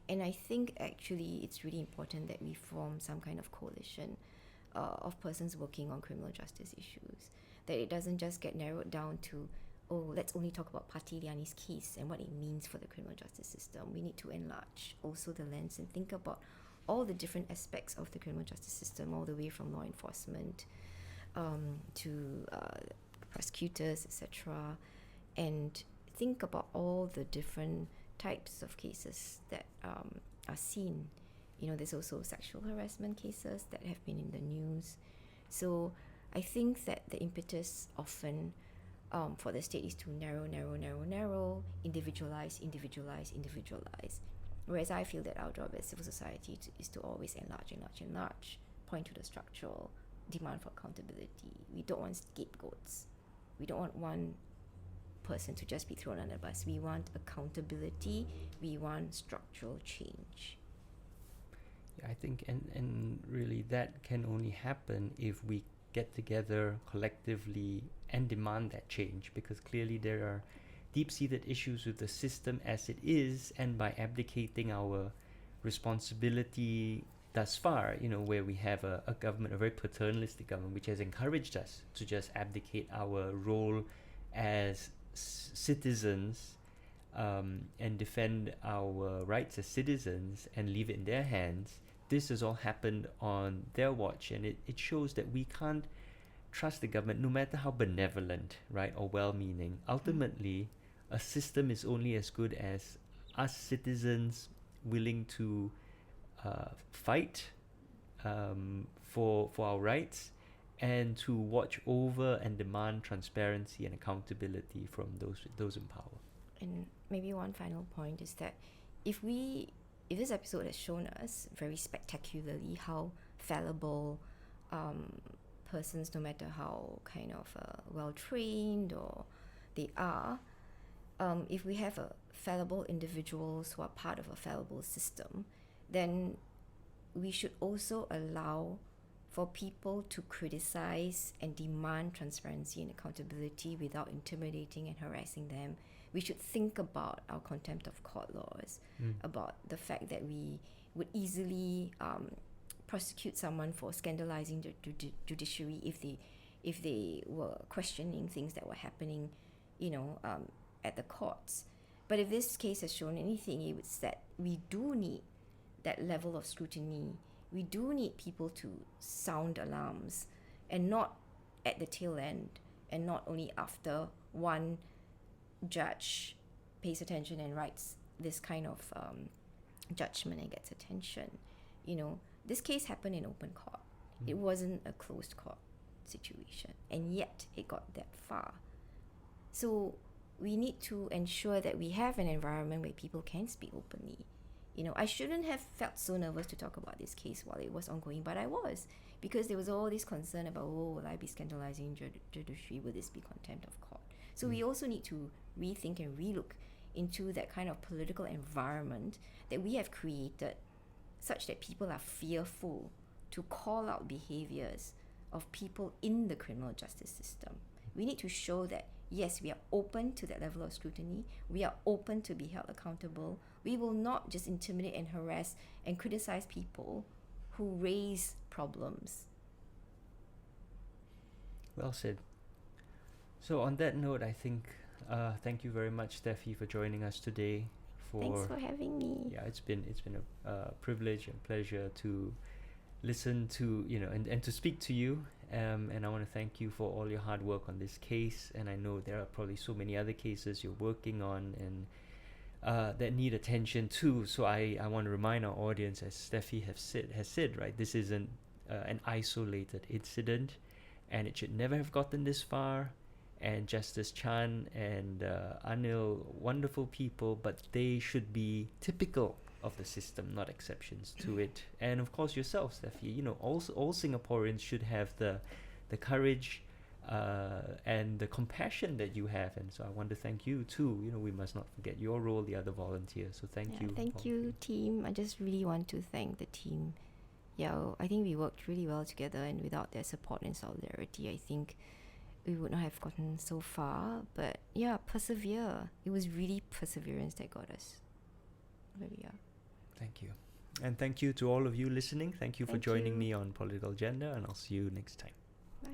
and I think actually it's really important that we form some kind of coalition of persons working on criminal justice issues, that it doesn't just get narrowed down to, let's only talk about Parti Liyani's case and what it means for the criminal justice system. We need to enlarge also the lens and think about all the different aspects of the criminal justice system, all the way from law enforcement to prosecutors, etc., and think about all the different types of cases that are seen. There's also sexual harassment cases that have been in the news. So I think that the impetus often for the state is to narrow, individualize, Whereas I feel that our job as civil society is to always enlarge, point to the structural demand for accountability. We don't want scapegoats. We don't want one person to just be thrown under the bus. We want accountability. We want structural change.
Yeah, I think, and really that can only happen if we get together collectively and demand that change, because clearly there are deep-seated issues with the system as it is, and by abdicating our responsibility thus far, where we have a government, a very paternalistic government, which has encouraged us to just abdicate our role as citizens and defend our rights as citizens and leave it in their hands. This has all happened on their watch, and it shows that we can't trust the government, no matter how benevolent, right, or well-meaning. Ultimately, a system is only as good as us citizens willing to fight for our rights and to watch over and demand transparency and accountability from those in power.
And maybe one final point is that if this episode has shown us very spectacularly how fallible persons, no matter how kind of well-trained or they are, if we have fallible individuals who are part of a fallible system, then we should also allow for people to criticize and demand transparency and accountability without intimidating and harassing them. We should think about our contempt of court laws, about the fact that we would easily prosecute someone for scandalizing the judiciary if they were questioning things that were happening, at the courts. But if this case has shown anything, it was that we do need that level of scrutiny. We do need people to sound alarms, and not at the tail end, and not only after one judge pays attention and writes this kind of judgment and gets attention. This case happened in open court. It wasn't a closed court situation, and yet it got that far. So we need to ensure that we have an environment where people can speak openly. I shouldn't have felt so nervous to talk about this case while it was ongoing, but I was, because there was all this concern about, will I be scandalizing judiciary? Will this be contempt of court? So we also need to rethink and relook into that kind of political environment that we have created, such that people are fearful to call out behaviors of people in the criminal justice system. We need to show that, yes, we are open to that level of scrutiny. We are open to be held accountable. We will not just intimidate and harass and criticize people who raise problems.
Well said. So on that note, I think thank you very much, Steffi, for joining us today.
Thanks for having me.
Yeah, it's been a privilege and pleasure to listen to and to speak to you. And I want to thank you for all your hard work on this case. And I know there are probably so many other cases you're working on and that need attention too. So I want to remind our audience, as Steffi has said, right, this isn't an isolated incident, and it should never have gotten this far. And Justice Chan and Anil, wonderful people, but they should be typical of the system, not exceptions to it. And of course yourself, Steffi, all Singaporeans should have the courage and the compassion that you have. And so I want to thank you too. We must not forget your role, the other volunteers. So thank you.
Thank you, team. I just really want to thank the team. Yeah, I think we worked really well together, and without their support and solidarity, I think we would not have gotten so far. But yeah, persevere. It was really perseverance that got us where we are.
Thank you. And thank you to all of you listening. Thank you for joining me on Political Agenda, and I'll see you next time.
Bye.